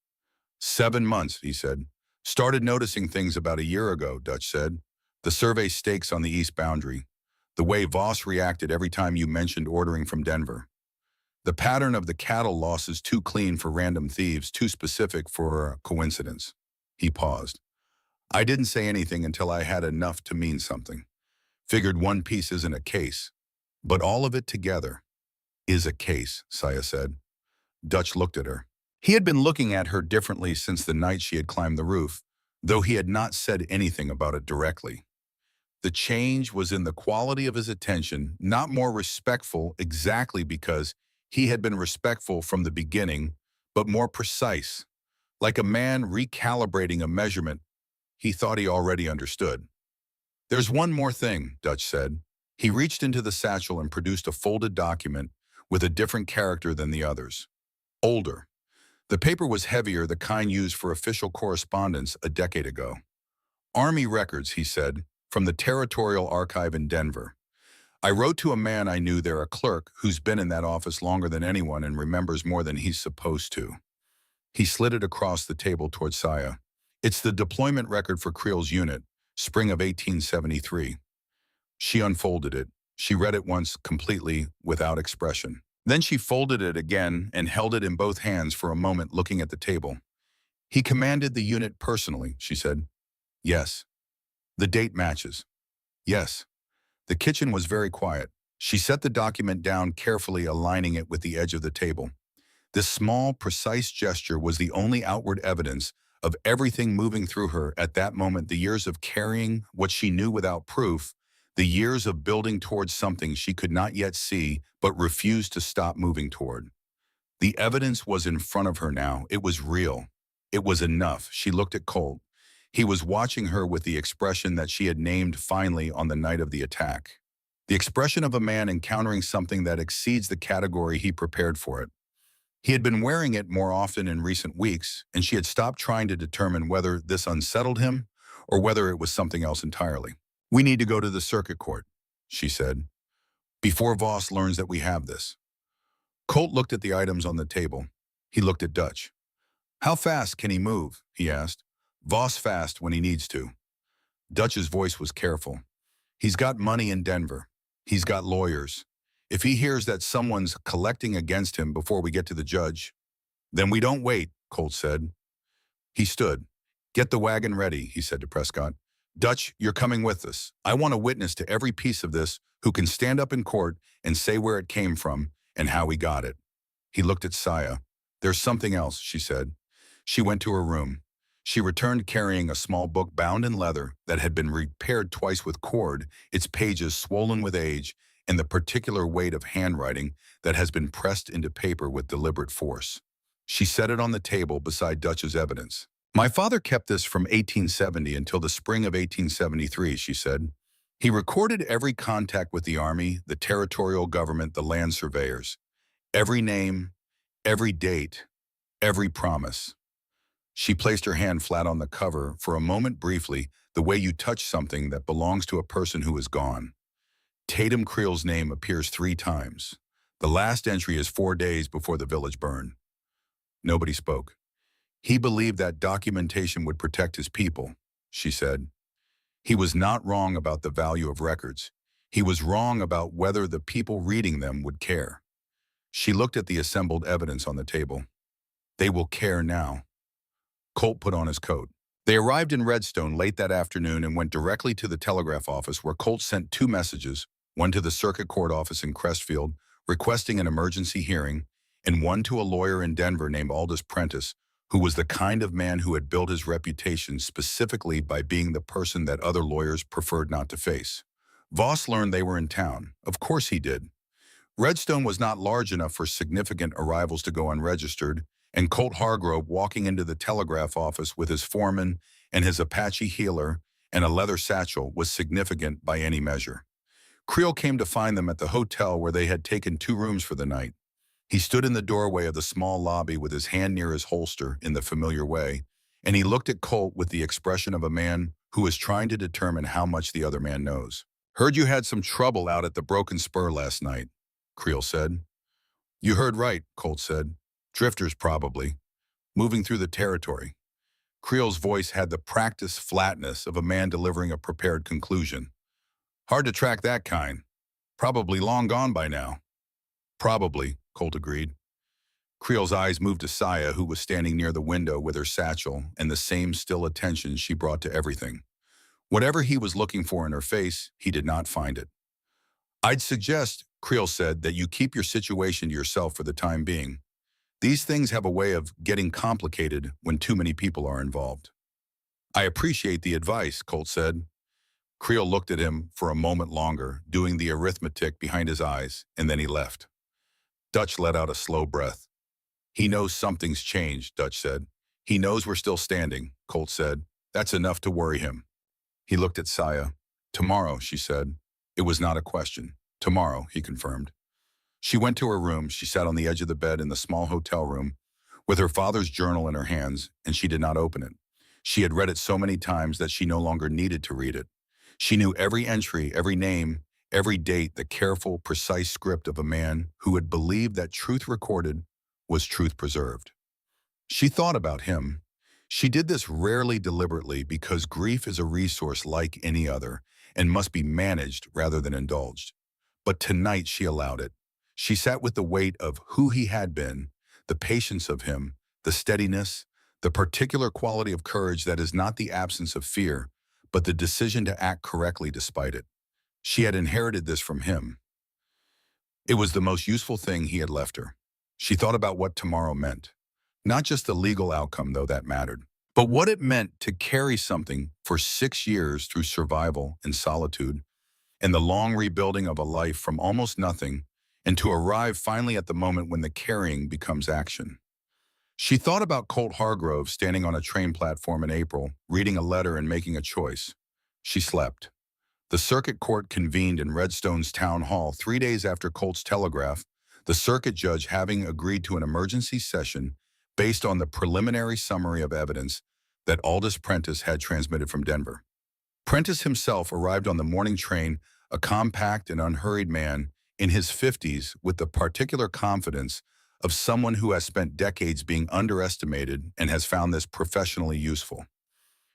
7 months, he said. Started noticing things about a year ago, Dutch said. The survey stakes on the east boundary. The way Voss reacted every time you mentioned ordering from Denver. The pattern of the cattle losses too clean for random thieves, too specific for a coincidence. He paused. I didn't say anything until I had enough to mean something. Figured one piece isn't a case, but all of it together is a case, Saya said. Dutch looked at her. He had been looking at her differently since the night she had climbed the roof, though he had not said anything about it directly. The change was in the quality of his attention, not more respectful exactly because he had been respectful from the beginning, but more precise, like a man recalibrating a measurement he thought he already understood. There's one more thing, Dutch said. He reached into the satchel and produced a folded document with a different character than the others. Older. The paper was heavier, the kind used for official correspondence a decade ago. Army records, he said, from the Territorial Archive in Denver. I wrote to a man I knew there, a clerk who's been in that office longer than anyone and remembers more than he's supposed to. He slid it across the table toward Saya. It's the deployment record for Creel's unit, spring of 1873. She unfolded it. She read it once completely, without expression. Then she folded it again and held it in both hands for a moment, looking at the table. He commanded the unit personally, she said. Yes. The date matches. Yes. The kitchen was very quiet. She set the document down carefully, aligning it with the edge of the table. This small, precise gesture was the only outward evidence of everything moving through her at that moment, the years of carrying what she knew without proof, the years of building towards something she could not yet see but refused to stop moving toward. The evidence was in front of her now. It was real. It was enough. She looked at Colt. He was watching her with the expression that she had named finally on the night of the attack. The expression of a man encountering something that exceeds the category he prepared for it. He had been wearing it more often in recent weeks, and she had stopped trying to determine whether this unsettled him or whether it was something else entirely. We need to go to the circuit court, she said, before Voss learns that we have this. Colt looked at the items on the table. He looked at Dutch. How fast can he move? He asked. Voss fast when he needs to. Dutch's voice was careful. He's got money in Denver. He's got lawyers. If he hears that someone's collecting against him before we get to the judge, then we don't wait, Colt said. He stood. Get the wagon ready, he said to Prescott. Dutch, you're coming with us. I want a witness to every piece of this who can stand up in court and say where it came from and how he got it. He looked at Saya. There's something else, she said. She went to her room. She returned carrying a small book bound in leather that had been repaired twice with cord, its pages swollen with age, and the particular weight of handwriting that has been pressed into paper with deliberate force. She set it on the table beside Dutch's evidence. My father kept this from 1870 until the spring of 1873, she said. He recorded every contact with the army, the territorial government, the land surveyors. Every name, every date, every promise. She placed her hand flat on the cover for a moment briefly, the way you touch something that belongs to a person who is gone. Tatum Creel's name appears 3 times. The last entry is 4 days before the village burned. Nobody spoke. He believed that documentation would protect his people, she said. He was not wrong about the value of records. He was wrong about whether the people reading them would care. She looked at the assembled evidence on the table. They will care now. Colt put on his coat. They arrived in Redstone late that afternoon and went directly to the telegraph office where Colt sent 2 messages, one to the circuit court office in Crestfield, requesting an emergency hearing, and one to a lawyer in Denver named Aldous Prentice, who was the kind of man who had built his reputation specifically by being the person that other lawyers preferred not to face. Voss learned they were in town. Of course he did. Redstone was not large enough for significant arrivals to go unregistered, and Colt Hargrove walking into the telegraph office with his foreman and his Apache healer and a leather satchel was significant by any measure. Creel came to find them at the hotel where they had taken 2 rooms for the night. He stood in the doorway of the small lobby with his hand near his holster in the familiar way, and he looked at Colt with the expression of a man who is trying to determine how much the other man knows. Heard you had some trouble out at the Broken Spur last night, Creel said. You heard right, Colt said. Drifters, probably. Moving through the territory. Creel's voice had the practiced flatness of a man delivering a prepared conclusion. Hard to track that kind. Probably long gone by now. Probably, Colt agreed. Creel's eyes moved to Saya, who was standing near the window with her satchel and the same still attention she brought to everything. Whatever he was looking for in her face, he did not find it. I'd suggest, Creel said, that you keep your situation to yourself for the time being. These things have a way of getting complicated when too many people are involved. I appreciate the advice, Colt said. Creel looked at him for a moment longer, doing the arithmetic behind his eyes, and then he left. Dutch let out a slow breath. He knows something's changed, Dutch said. He knows we're still standing, Colt said. That's enough to worry him. He looked at Saya. Tomorrow, she said. It was not a question. Tomorrow, he confirmed. She went to her room. She sat on the edge of the bed in the small hotel room with her father's journal in her hands, and she did not open it. She had read it so many times that she no longer needed to read it. She knew every entry, every name, every date, the careful, precise script of a man who had believed that truth recorded was truth preserved. She thought about him. She did this rarely deliberately because grief is a resource like any other and must be managed rather than indulged. But tonight she allowed it. She sat with the weight of who he had been, the patience of him, the steadiness, the particular quality of courage that is not the absence of fear, but the decision to act correctly despite it. She had inherited this from him. It was the most useful thing he had left her. She thought about what tomorrow meant. Not just the legal outcome, though that mattered, but what it meant to carry something for 6 years through survival and solitude, and the long rebuilding of a life from almost nothing, and to arrive finally at the moment when the carrying becomes action. She thought about Colt Hargrove standing on a train platform in April, reading a letter and making a choice. She slept. The circuit court convened in Redstone's town hall 3 days after Colt's telegraph, the circuit judge having agreed to an emergency session based on the preliminary summary of evidence that Aldous Prentice had transmitted from Denver. Prentice himself arrived on the morning train, a compact and unhurried man in his 50s with the particular confidence of someone who has spent decades being underestimated and has found this professionally useful.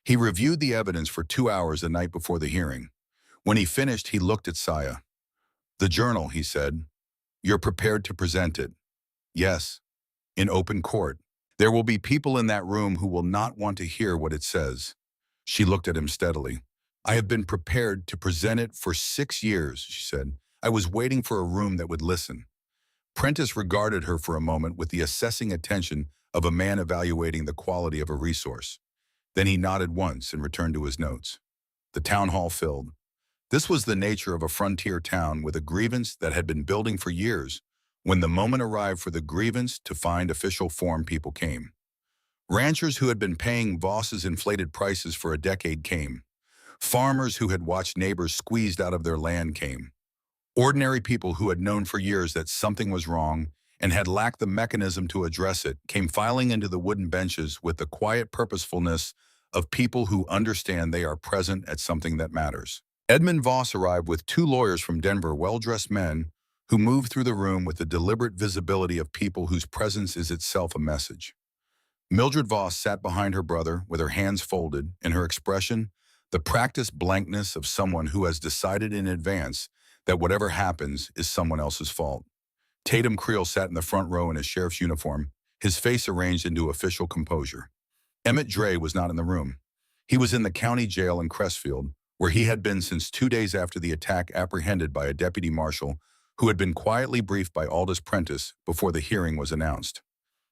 He reviewed the evidence for 2 hours the night before the hearing. When he finished, he looked at Saya. The journal, he said. You're prepared to present it. Yes, in open court. There will be people in that room who will not want to hear what it says. She looked at him steadily. I have been prepared to present it for 6 years, she said. I was waiting for a room that would listen. Prentice regarded her for a moment with the assessing attention of a man evaluating the quality of a resource. Then he nodded once and returned to his notes. The town hall filled. This was the nature of a frontier town with a grievance that had been building for years. When the moment arrived for the grievance to find official form, people came. Ranchers who had been paying Voss's inflated prices for a decade came. Farmers who had watched neighbors squeezed out of their land came. Ordinary people who had known for years that something was wrong and had lacked the mechanism to address it came filing into the wooden benches with the quiet purposefulness of people who understand they are present at something that matters. Edmund Voss arrived with two lawyers from Denver, well-dressed men who moved through the room with the deliberate visibility of people whose presence is itself a message. Mildred Voss sat behind her brother with her hands folded, and her expression, the practiced blankness of someone who has decided in advance that whatever happens is someone else's fault. Tatum Creel sat in the front row in his sheriff's uniform, his face arranged into official composure. Emmett Dre was not in the room. He was in the county jail in Crestfield, where he had been since 2 days after the attack, apprehended by a deputy marshal who had been quietly briefed by Aldous Prentice before the hearing was announced.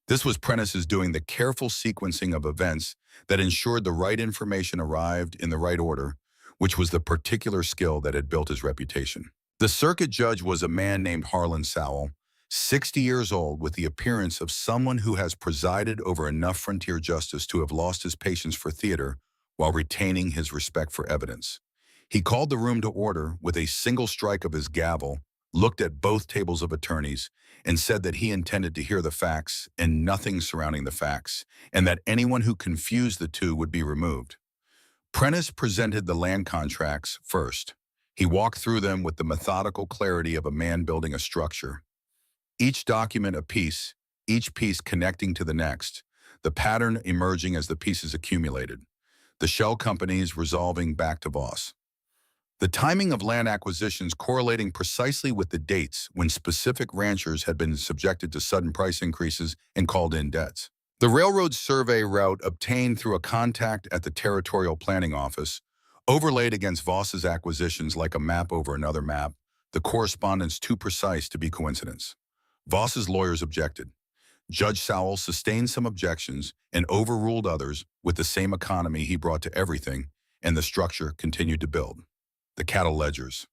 This was Prentice's doing the careful sequencing of events that ensured the right information arrived in the right order, which was the particular skill that had built his reputation. The circuit judge was a man named Harlan Sowell, 60 years old, with the appearance of someone who has presided over enough frontier justice to have lost his patience for theater while retaining his respect for evidence. He called the room to order with a single strike of his gavel, looked at both tables of attorneys, and said that he intended to hear the facts and nothing surrounding the facts, and that anyone who confused the two would be removed. Prentice presented the land contracts first. He walked through them with the methodical clarity of a man building a structure. Each document a piece, each piece connecting to the next, the pattern emerging as the pieces accumulated, the shell companies resolving back to Voss. The timing of land acquisitions correlating precisely with the dates when specific ranchers had been subjected to sudden price increases and called in debts. The railroad survey route obtained through a contact at the Territorial Planning Office, overlaid against Voss's acquisitions like a map over another map, the correspondence too precise to be coincidence. Voss's lawyers objected. Judge Sowell sustained some objections and overruled others with the same economy he brought to everything, and the structure continued to build. The cattle ledgers.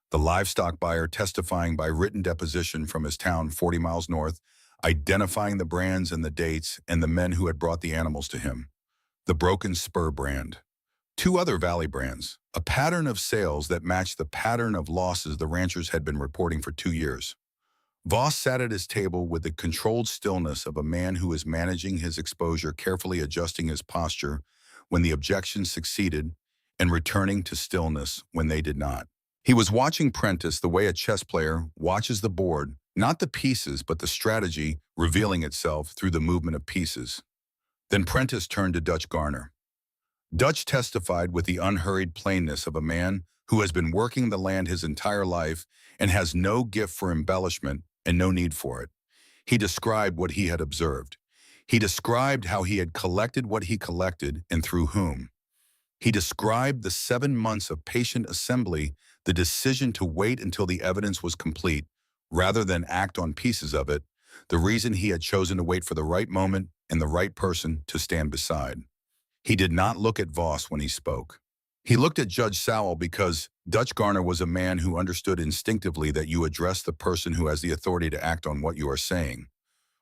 The livestock buyer testifying by written deposition from his town 40 miles north, identifying the brands and the dates and the men who had brought the animals to him. The Broken Spur brand. Two other Valley brands, a pattern of sales that matched the pattern of losses the ranchers had been reporting for 2 years. Voss sat at his table with the controlled stillness of a man who is managing his exposure, carefully adjusting his posture when the objections succeeded and returning to stillness when they did not. He was watching Prentice the way a chess player watches the board, not the pieces, but the strategy revealing itself through the movement of pieces. Then Prentice turned to Dutch Garner. Dutch testified with the unhurried plainness of a man who has been working the land his entire life and has no gift for embellishment and no need for it. He described what he had observed. He described how he had collected what he collected and through whom. He described the 7 months of patient assembly, the decision to wait until the evidence was complete, rather than act on pieces of it, the reason he had chosen to wait for the right moment and the right person to stand beside. He did not look at Voss when he spoke. He looked at Judge Sowell because Dutch Garner was a man who understood instinctively that you address the person who has the authority to act on what you are saying.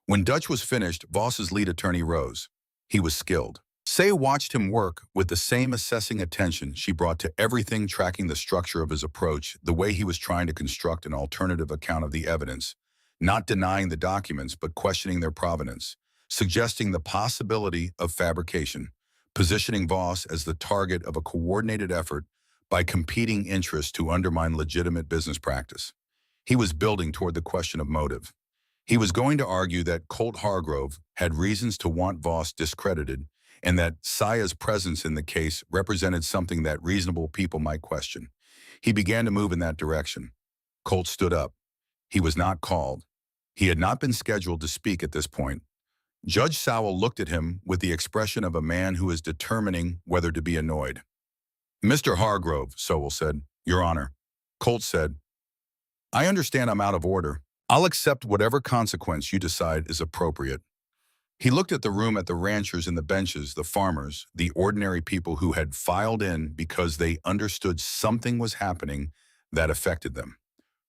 When Dutch was finished, Voss's lead attorney rose. He was skilled. Say watched him work with the same assessing attention she brought to everything, tracking the structure of his approach, the way he was trying to construct an alternative account of the evidence, not denying the documents but questioning their provenance, suggesting the possibility of fabrication, positioning Voss as the target of a coordinated effort by competing interests to undermine legitimate business practice. He was building toward the question of motive. He was going to argue that Colt Hargrove had reasons to want Voss discredited and that Saya's presence in the case represented something that reasonable people might question. He began to move in that direction. Colt stood up. He was not called. He had not been scheduled to speak at this point. Judge Sowell looked at him with the expression of a man who is determining whether to be annoyed. "Mr. Hargrove," Sowell said, "Your Honor." Colt said, "I understand I'm out of order. I'll accept whatever consequence you decide is appropriate." He looked at the room, at the ranchers and the benches, the farmers, the ordinary people who had filed in because they understood something was happening that affected them.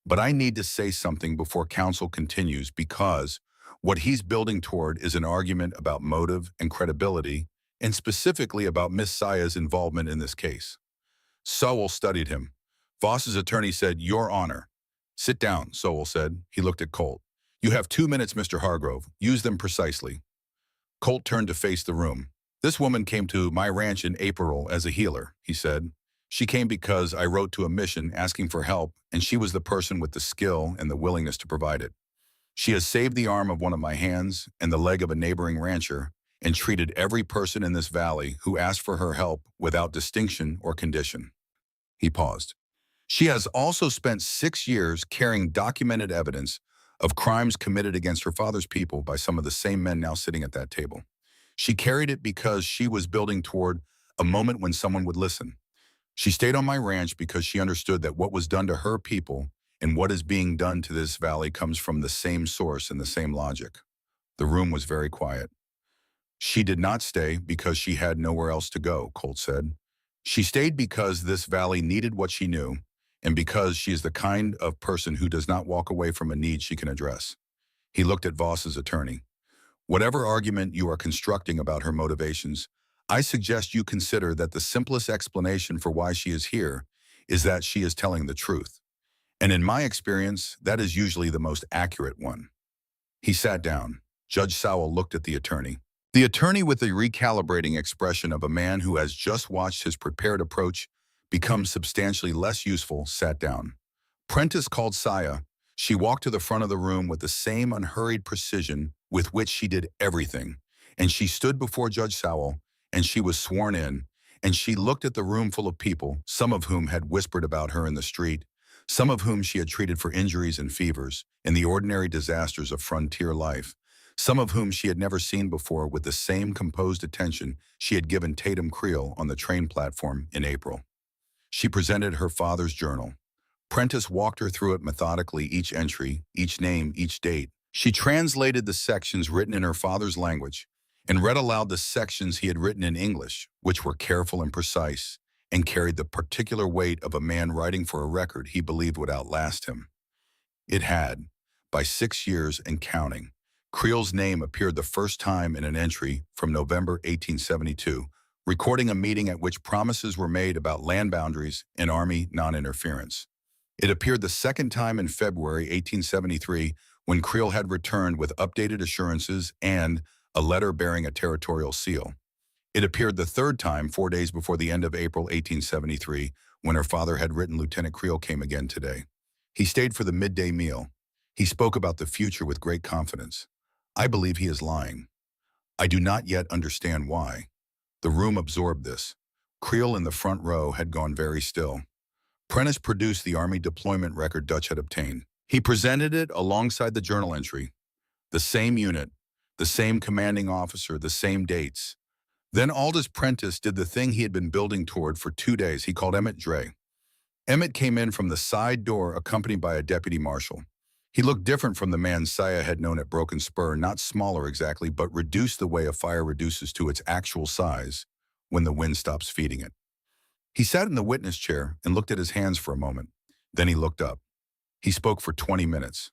But I need to say something before counsel continues, because what he's building toward is an argument about motive and credibility, and specifically about Miss Saya's involvement in this case. Sowell studied him. Voss's attorney said, "Your Honor." "Sit down," Sowell said. He looked at Colt. "You have 2 minutes, Mr. Hargrove. Use them precisely." Colt turned to face the room. "This woman came to my ranch in April as a healer," he said. "She came because I wrote to a mission asking for help, and she was the person with the skill and the willingness to provide it. She has saved the arm of one of my hands and the leg of a neighboring rancher, and treated every person in this valley who asked for her help without distinction or condition." He paused. "She has also spent 6 years carrying documented evidence of crimes committed against her father's people by some of the same men now sitting at that table. She carried it because she was building toward a moment when someone would listen. She stayed on my ranch because she understood that what was done to her people and what is being done to this valley comes from the same source and the same logic." The room was very quiet. "She did not stay because she had nowhere else to go," Colt said. "She stayed because this valley needed what she knew, and because she is the kind of person who does not walk away from a need she can address." He looked at Voss's attorney. "Whatever argument you are constructing about her motivations, I suggest you consider that the simplest explanation for why she is here is that she is telling the truth. And in my experience, that is usually the most accurate one." He sat down. Judge Sowell looked at the attorney. The attorney, with the recalibrating expression of a man who has just watched his prepared approach become substantially less useful, sat down. Prentice called Saya. She walked to the front of the room with the same unhurried precision with which she did everything, and she stood before Judge Sowell, and she was sworn in, and she looked at the room full of people, some of whom had whispered about her in the street, some of whom she had treated for injuries and fevers and the ordinary disasters of frontier life, some of whom she had never seen before, with the same composed attention she had given Tatum Creel on the train platform in April. She presented her father's journal. Prentice walked her through it methodically, each entry, each name, each date. She translated the sections written in her father's language and read aloud the sections he had written in English, which were careful and precise, and carried the particular weight of a man writing for a record he believed would outlast him. It had, by 6 years and counting. Creel's name appeared the first time in an entry from November 1872, recording a meeting at which promises were made about land boundaries and Army non-interference. It appeared the second time in February 1873, when Creel had returned with updated assurances and a letter bearing a territorial seal. It appeared the third time 4 days before the end of April 1873, when her father had written, "Lieutenant Creel came again today. He stayed for the midday meal. He spoke about the future with great confidence. I believe he is lying. I do not yet understand why." The room absorbed this. Creel in the front row had gone very still. Prentice produced the Army deployment record Dutch had obtained. He presented it alongside the journal entry. The same unit, the same commanding officer, the same dates. Then Aldous Prentice did the thing he had been building toward for 2 days. He called Emmett Dre. Emmett came in from the side door accompanied by a deputy marshal. He looked different from the man Saya had known at Broken Spur, not smaller exactly, but reduced the way a fire reduces to its actual size when the wind stops feeding it. He sat in the witness chair and looked at his hands for a moment. Then he looked up. He spoke for 20 minutes.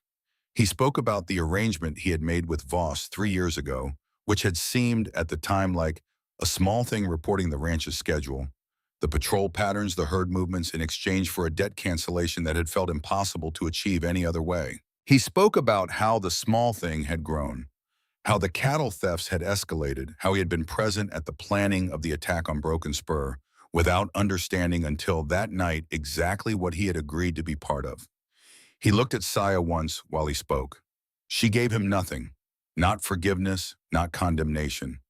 He spoke about the arrangement he had made with Voss 3 years ago, which had seemed at the time like a small thing, reporting the ranch's schedule, the patrol patterns, the herd movements, in exchange for a debt cancellation that had felt impossible to achieve any other way. He spoke about how the small thing had grown, how the cattle thefts had escalated, how he had been present at the planning of the attack on Broken Spur without understanding until that night exactly what he had agreed to be part of. He looked at Saya once while he spoke. She gave him nothing, not forgiveness, not condemnation,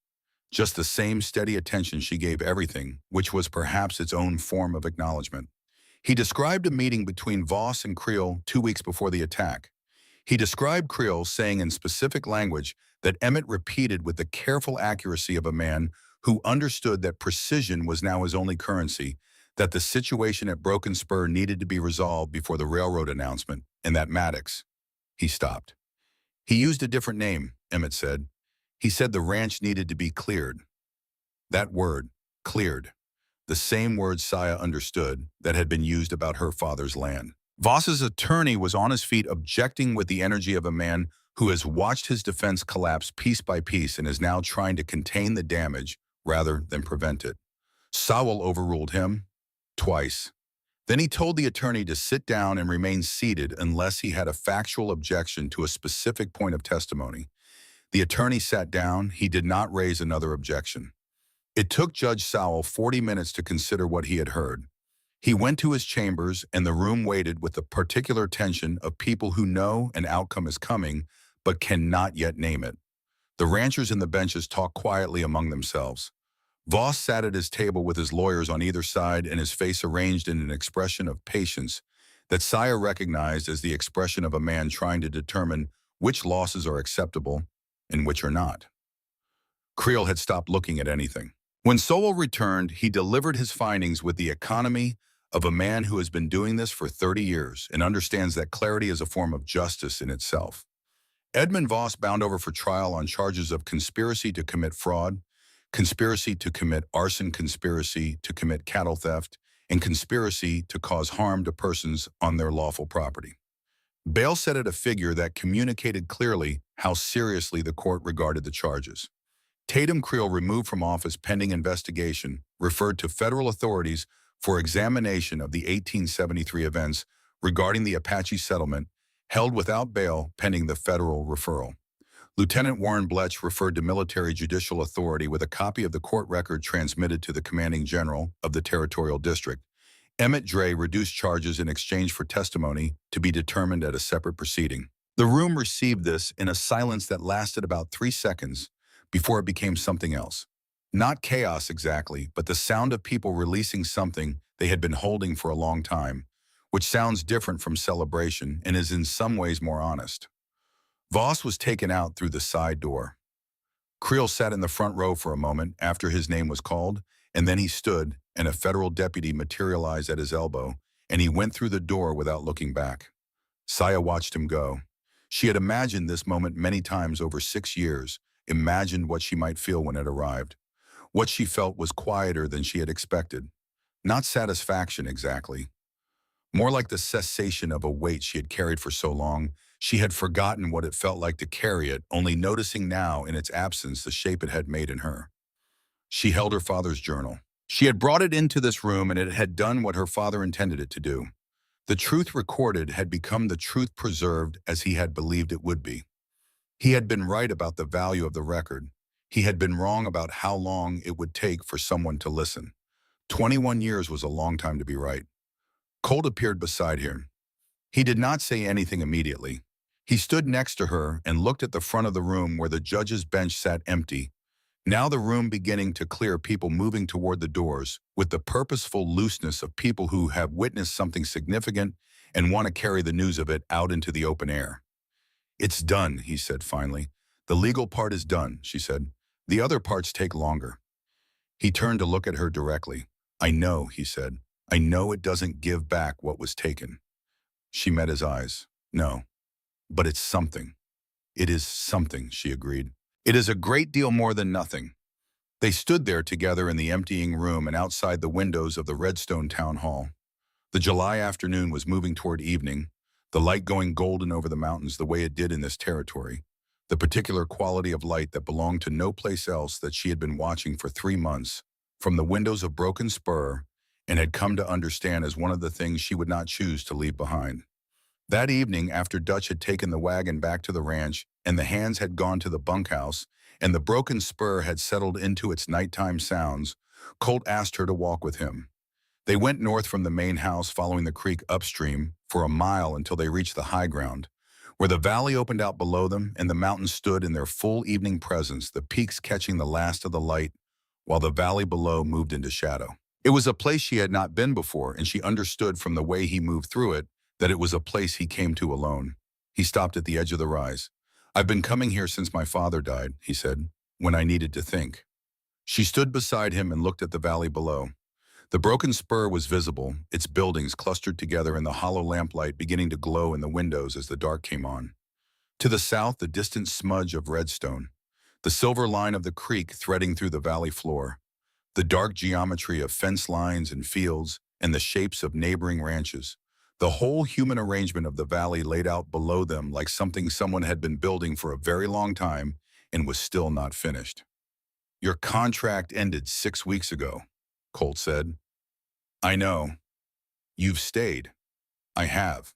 just the same steady attention she gave everything, which was perhaps its own form of acknowledgement. He described a meeting between Voss and Creel 2 weeks before the attack. He described Creel saying in specific language that Emmett repeated with the careful accuracy of a man who understood that precision was now his only currency, that the situation at Broken Spur needed to be resolved before the railroad announcement, and that Maddox. He stopped. "He used a different name," Emmett said. He said the ranch needed to be cleared. That word, cleared, the same word Saya understood that had been used about her father's land. Voss's attorney was on his feet objecting with the energy of a man who has watched his defense collapse piece by piece and is now trying to contain the damage rather than prevent it. Sowell overruled him twice. Then he told the attorney to sit down and remain seated unless he had a factual objection to a specific point of testimony. The attorney sat down. He did not raise another objection. It took Judge Sowell 40 minutes to consider what he had heard. He went to his chambers, and the room waited with the particular tension of people who know an outcome is coming but cannot yet name it. The ranchers in the benches talked quietly among themselves. Voss sat at his table with his lawyers on either side and his face arranged in an expression of patience that Saya recognized as the expression of a man trying to determine which losses are acceptable and which are not. Creel had stopped looking at anything. When Sowell returned, he delivered his findings with the economy of a man who has been doing this for 30 years and understands that clarity is a form of justice in itself. Edmund Voss bound over for trial on charges of conspiracy to commit fraud, conspiracy to commit arson, conspiracy to commit cattle theft, and conspiracy to cause harm to persons on their lawful property. Bail set at a figure that communicated clearly how seriously the court regarded the charges. Tatum Creel, removed from office pending investigation, referred to federal authorities for examination of the 1873 events regarding the Apache settlement, held without bail pending the federal referral. Lieutenant Warren Bletch referred to military judicial authority with a copy of the court record transmitted to the commanding general of the territorial district. Emmett Dre reduced charges in exchange for testimony to be determined at a separate proceeding. The room received this in a silence that lasted about 3 seconds before it became something else. Not chaos exactly, but the sound of people releasing something they had been holding for a long time, which sounds different from celebration and is in some ways more honest. Voss was taken out through the side door. Creel sat in the front row for a moment after his name was called, and then he stood, and a federal deputy materialized at his elbow, and he went through the door without looking back. Saya watched him go. She had imagined this moment many times over 6 years, imagined what she might feel when it arrived. What she felt was quieter than she had expected. Not satisfaction exactly. More like the cessation of a weight she had carried for so long. She had forgotten what it felt like to carry it, only noticing now in its absence the shape it had made in her. She held her father's journal. She had brought it into this room, and it had done what her father intended it to do. The truth recorded had become the truth preserved as he had believed it would be. He had been right about the value of the record. He had been wrong about how long it would take for someone to listen. 21 years was a long time to be right. Colt appeared beside her. He did not say anything immediately. He stood next to her and looked at the front of the room where the judge's bench sat empty. Now the room beginning to clear, people moving toward the doors with the purposeful looseness of people who have witnessed something significant and want to carry the news of it out into the open air. "It's done," he said finally. "The legal part is done," she said. "The other parts take longer." He turned to look at her directly. "I know," he said. "I know it doesn't give back what was taken." She met his eyes. "No, but it's something." "It is something," she agreed. "It is a great deal more than nothing." They stood there together in the emptying room and outside the windows of the Redstone Town Hall. The July afternoon was moving toward evening, the light going golden over the mountains the way it did in this territory, the particular quality of light that belonged to no place else that she had been watching for 3 months, from the windows of Broken Spur, and had come to understand as one of the things she would not choose to leave behind. That evening, after Dutch had taken the wagon back to the ranch, and the hands had gone to the bunkhouse, and the Broken Spur had settled into its nighttime sounds, Colt asked her to walk with him. They went north from the main house, following the creek upstream for a mile until they reached the high ground, where the valley opened out below them and the mountains stood in their full evening presence, the peaks catching the last of the light, while the valley below moved into shadow. It was a place she had not been before, and she understood from the way he moved through it that it was a place he came to alone. He stopped at the edge of the rise. "I've been coming here since my father died," he said, "when I needed to think." She stood beside him and looked at the valley below. The Broken Spur was visible, its buildings clustered together in the hollow lamplight beginning to glow in the windows as the dark came on. To the south, the distant smudge of Redstone. The silver line of the creek threading through the valley floor, the dark geometry of fence lines and fields, and the shapes of neighboring ranches. The whole human arrangement of the valley laid out below them like something someone had been building for a very long time and was still not finished. Your contract ended 6 weeks ago, Colt said. I know. You've stayed. I have.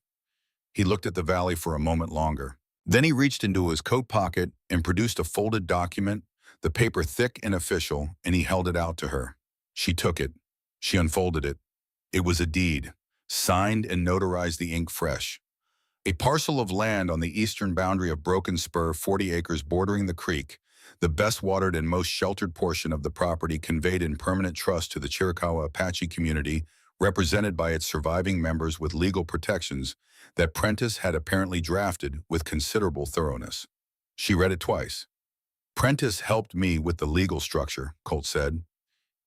He looked at the valley for a moment longer. Then he reached into his coat pocket and produced a folded document, the paper thick and official, and he held it out to her. She took it. She unfolded it. It was a deed, signed and notarized, the ink fresh. A parcel of land on the eastern boundary of Broken Spur, 40 acres bordering the creek, the best watered and most sheltered portion of the property conveyed in permanent trust to the Chiricahua Apache community, represented by its surviving members with legal protections that Prentice had apparently drafted with considerable thoroughness. She read it twice. Prentice helped me with the legal structure, Colt said.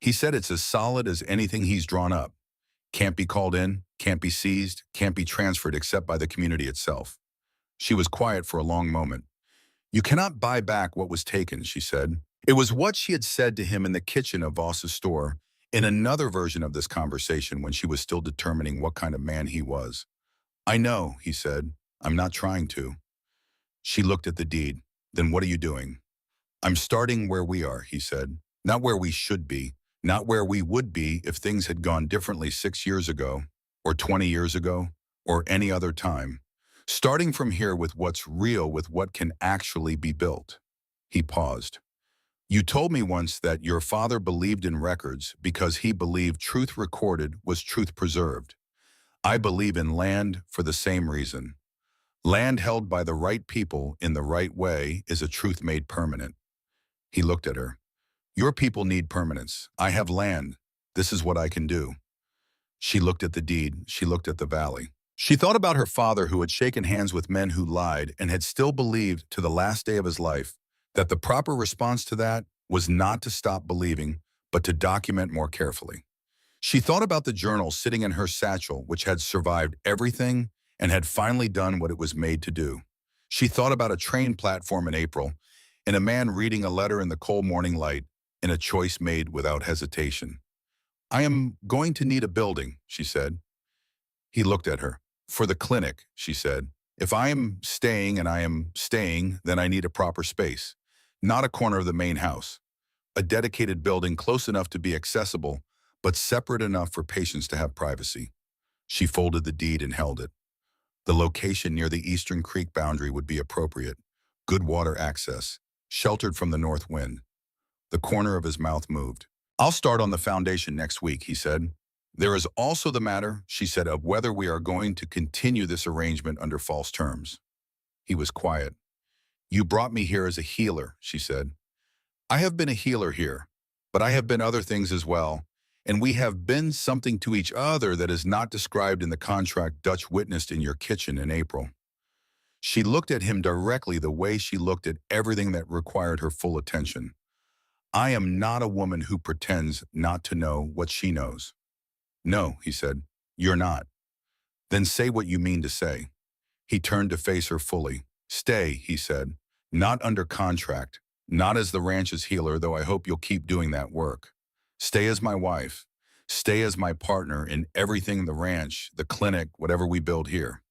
He said it's as solid as anything he's drawn up. Can't be called in, can't be seized, can't be transferred except by the community itself. She was quiet for a long moment. You cannot buy back what was taken, she said. It was what she had said to him in the kitchen of Voss's store, in another version of this conversation when she was still determining what kind of man he was. I know, he said. I'm not trying to. She looked at the deed. Then what are you doing? I'm starting where we are, he said. Not where we should be. Not where we would be if things had gone differently 6 years ago, or 20 years ago, or any other time. Starting from here with what's real, with what can actually be built. He paused. You told me once that your father believed in records because he believed truth recorded was truth preserved. I believe in land for the same reason. Land held by the right people in the right way is a truth made permanent. He looked at her. Your people need permanence. I have land. This is what I can do. She looked at the deed. She looked at the valley. She thought about her father who had shaken hands with men who lied and had still believed to the last day of his life that the proper response to that was not to stop believing, but to document more carefully. She thought about the journal sitting in her satchel, which had survived everything and had finally done what it was made to do. She thought about a train platform in April and a man reading a letter in the cold morning light, in a choice made without hesitation. I am going to need a building, she said. He looked at her. For the clinic, she said. If I am staying and I am staying, then I need a proper space. Not a corner of the main house. A dedicated building close enough to be accessible, but separate enough for patients to have privacy. She folded the deed and held it. The location near the eastern creek boundary would be appropriate. Good water access, sheltered from the north wind. The corner of his mouth moved. I'll start on the foundation next week, he said. There is also the matter, she said, of whether we are going to continue this arrangement under false terms. He was quiet. You brought me here as a healer, she said. I have been a healer here, but I have been other things as well, and we have been something to each other that is not described in the contract Dutch witnessed in your kitchen in April. She looked at him directly the way she looked at everything that required her full attention. I am not a woman who pretends not to know what she knows. No, he said, you're not. Then say what you mean to say. He turned to face her fully. Stay, he said, not under contract, not as the ranch's healer, though I hope you'll keep doing that work. Stay as my wife. Stay as my partner in everything the ranch, the clinic, whatever we build here.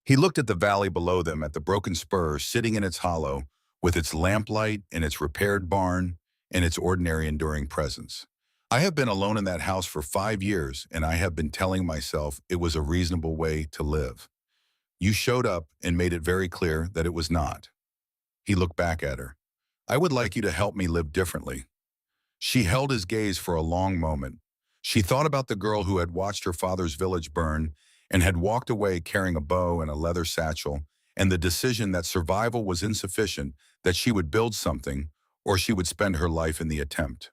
He looked at the valley below them, at the broken spur sitting in its hollow, with its lamplight and its repaired barn and its ordinary enduring presence. I have been alone in that house for 5 years, and I have been telling myself it was a reasonable way to live. You showed up and made it very clear that it was not. He looked back at her. I would like you to help me live differently. She held his gaze for a long moment. She thought about the girl who had watched her father's village burn and had walked away carrying a bow and a leather satchel, and the decision that survival was insufficient, that she would build something, or she would spend her life in the attempt.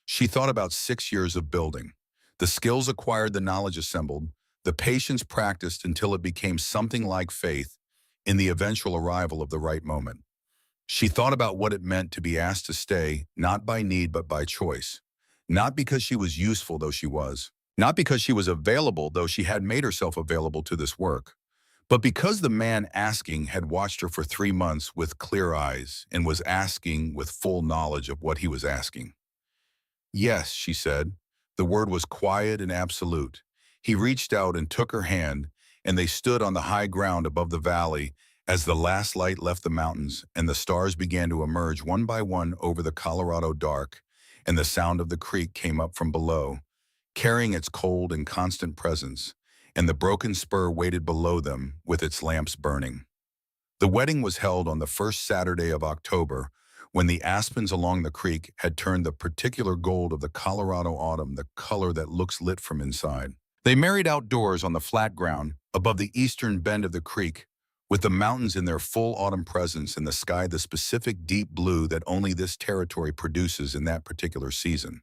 She thought about 6 years of building, the skills acquired, the knowledge assembled, the patience practiced until it became something like faith in the eventual arrival of the right moment. She thought about what it meant to be asked to stay, not by need but by choice. Not because she was useful, though she was. Not because she was available, though she had made herself available to this work. But because the man asking had watched her for 3 months with clear eyes and was asking with full knowledge of what he was asking. Yes, she said. The word was quiet and absolute. He reached out and took her hand, and they stood on the high ground above the valley as the last light left the mountains and the stars began to emerge one by one over the Colorado dark, and the sound of the creek came up from below, carrying its cold and constant presence, and the broken spur waited below them with its lamps burning. The wedding was held on the first Saturday of October, when the aspens along the creek had turned the particular gold of the Colorado autumn, the color that looks lit from inside. They married outdoors on the flat ground above the eastern bend of the creek, with the mountains in their full autumn presence and the sky the specific deep blue that only this territory produces in that particular season.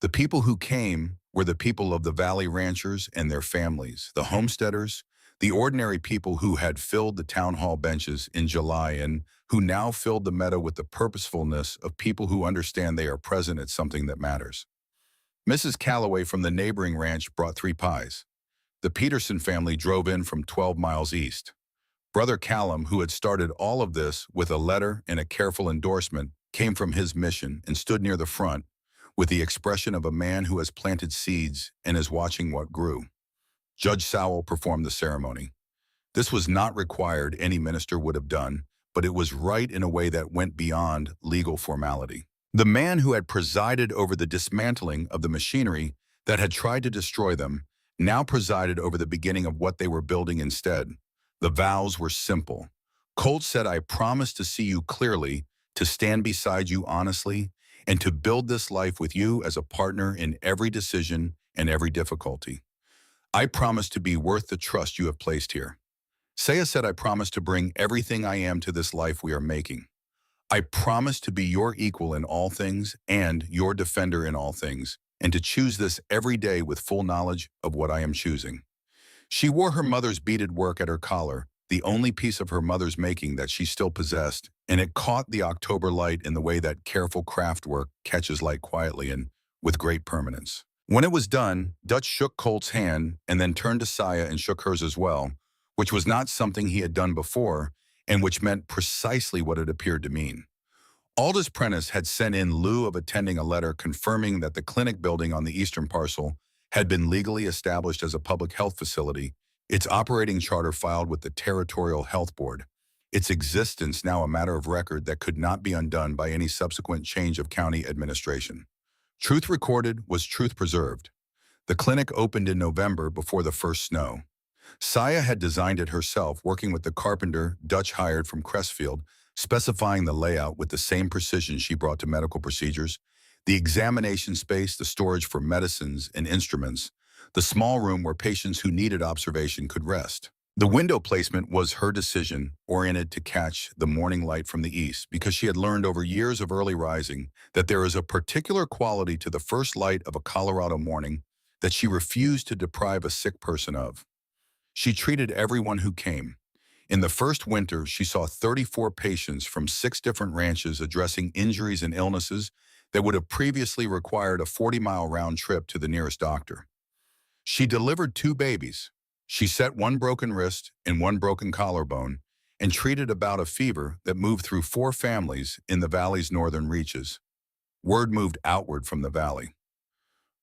The people who came were the people of the valley ranchers and their families, the homesteaders, the ordinary people who had filled the town hall benches in July and who now filled the meadow with the purposefulness of people who understand they are present at something that matters. Mrs. Calloway from the neighboring ranch brought 3 pies. The Peterson family drove in from 12 miles east. Brother Callum, who had started all of this with a letter and a careful endorsement, came from his mission and stood near the front with the expression of a man who has planted seeds and is watching what grew. Judge Sowell performed the ceremony. This was not required, any minister would have done, but it was right in a way that went beyond legal formality. The man who had presided over the dismantling of the machinery that had tried to destroy them now presided over the beginning of what they were building instead. The vows were simple. Colt said, "I promise to see you clearly, to stand beside you honestly, and to build this life with you as a partner in every decision and every difficulty. I promise to be worth the trust you have placed here." Saya said, "I promise to bring everything I am to this life we are making. I promise to be your equal in all things and your defender in all things, and to choose this every day with full knowledge of what I am choosing." She wore her mother's beaded work at her collar, the only piece of her mother's making that she still possessed, and it caught the October light in the way that careful craft work catches light quietly and with great permanence. When it was done, Dutch shook Colt's hand and then turned to Saya and shook hers as well, which was not something he had done before and which meant precisely what it appeared to mean. Aldous Prentice had sent in lieu of attending a letter confirming that the clinic building on the eastern parcel had been legally established as a public health facility, its operating charter filed with the Territorial Health Board, its existence now a matter of record that could not be undone by any subsequent change of county administration. Truth recorded was truth preserved. The clinic opened in November before the first snow. Saya had designed it herself, working with the carpenter Dutch hired from Crestfield, specifying the layout with the same precision she brought to medical procedures, the examination space, the storage for medicines and instruments, the small room where patients who needed observation could rest. The window placement was her decision, oriented to catch the morning light from the east, because she had learned over years of early rising that there is a particular quality to the first light of a Colorado morning that she refused to deprive a sick person of. She treated everyone who came. In the first winter, she saw 34 patients from 6 different ranches addressing injuries and illnesses that would have previously required a 40-mile round trip to the nearest doctor. She delivered 2 babies. She set 1 broken wrist and 1 broken collarbone and treated about a fever that moved through 4 families in the valley's northern reaches. Word moved outward from the valley.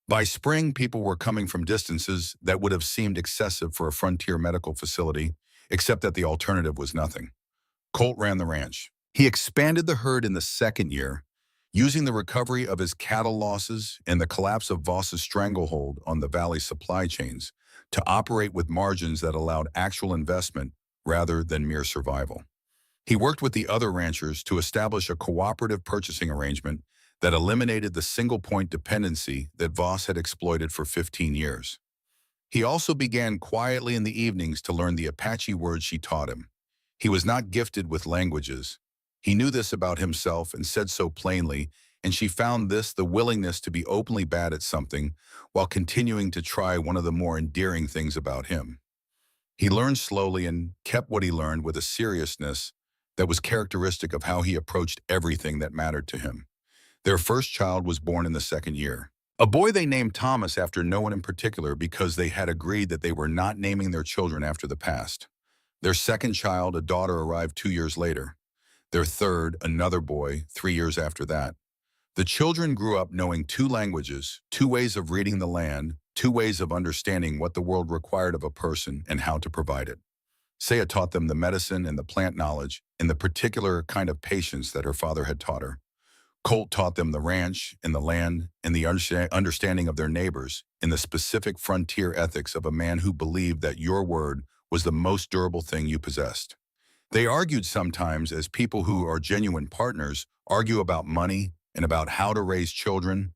By spring, people were coming from distances that would have seemed excessive for a frontier medical facility, except that the alternative was nothing. Colt ran the ranch. He expanded the herd in the second year, using the recovery of his cattle losses and the collapse of Voss's stranglehold on the valley's supply chains to operate with margins that allowed actual investment rather than mere survival. He worked with the other ranchers to establish a cooperative purchasing arrangement that eliminated the single-point dependency that Voss had exploited for 15 years. He also began quietly in the evenings to learn the Apache words she taught him. He was not gifted with languages. He knew this about himself and said so plainly, and she found this the willingness to be openly bad at something while continuing to try one of the more endearing things about him. He learned slowly and kept what he learned with a seriousness that was characteristic of how he approached everything that mattered to him. Their first child was born in the second year. A boy they named Thomas after no one in particular because they had agreed that they were not naming their children after the past. Their second child, a daughter, arrived 2 years later. Their third, another boy, 3 years after that. The children grew up knowing two languages, two ways of reading the land, two ways of understanding what the world required of a person and how to provide it. Saya taught them the medicine and the plant knowledge and the particular kind of patience that her father had taught her. Colt taught them the ranch and the land and the understanding of their neighbors and the specific frontier ethics of a man who believed that your word was the most durable thing you possessed. They argued sometimes as people who are genuine partners argue about money and about how to raise children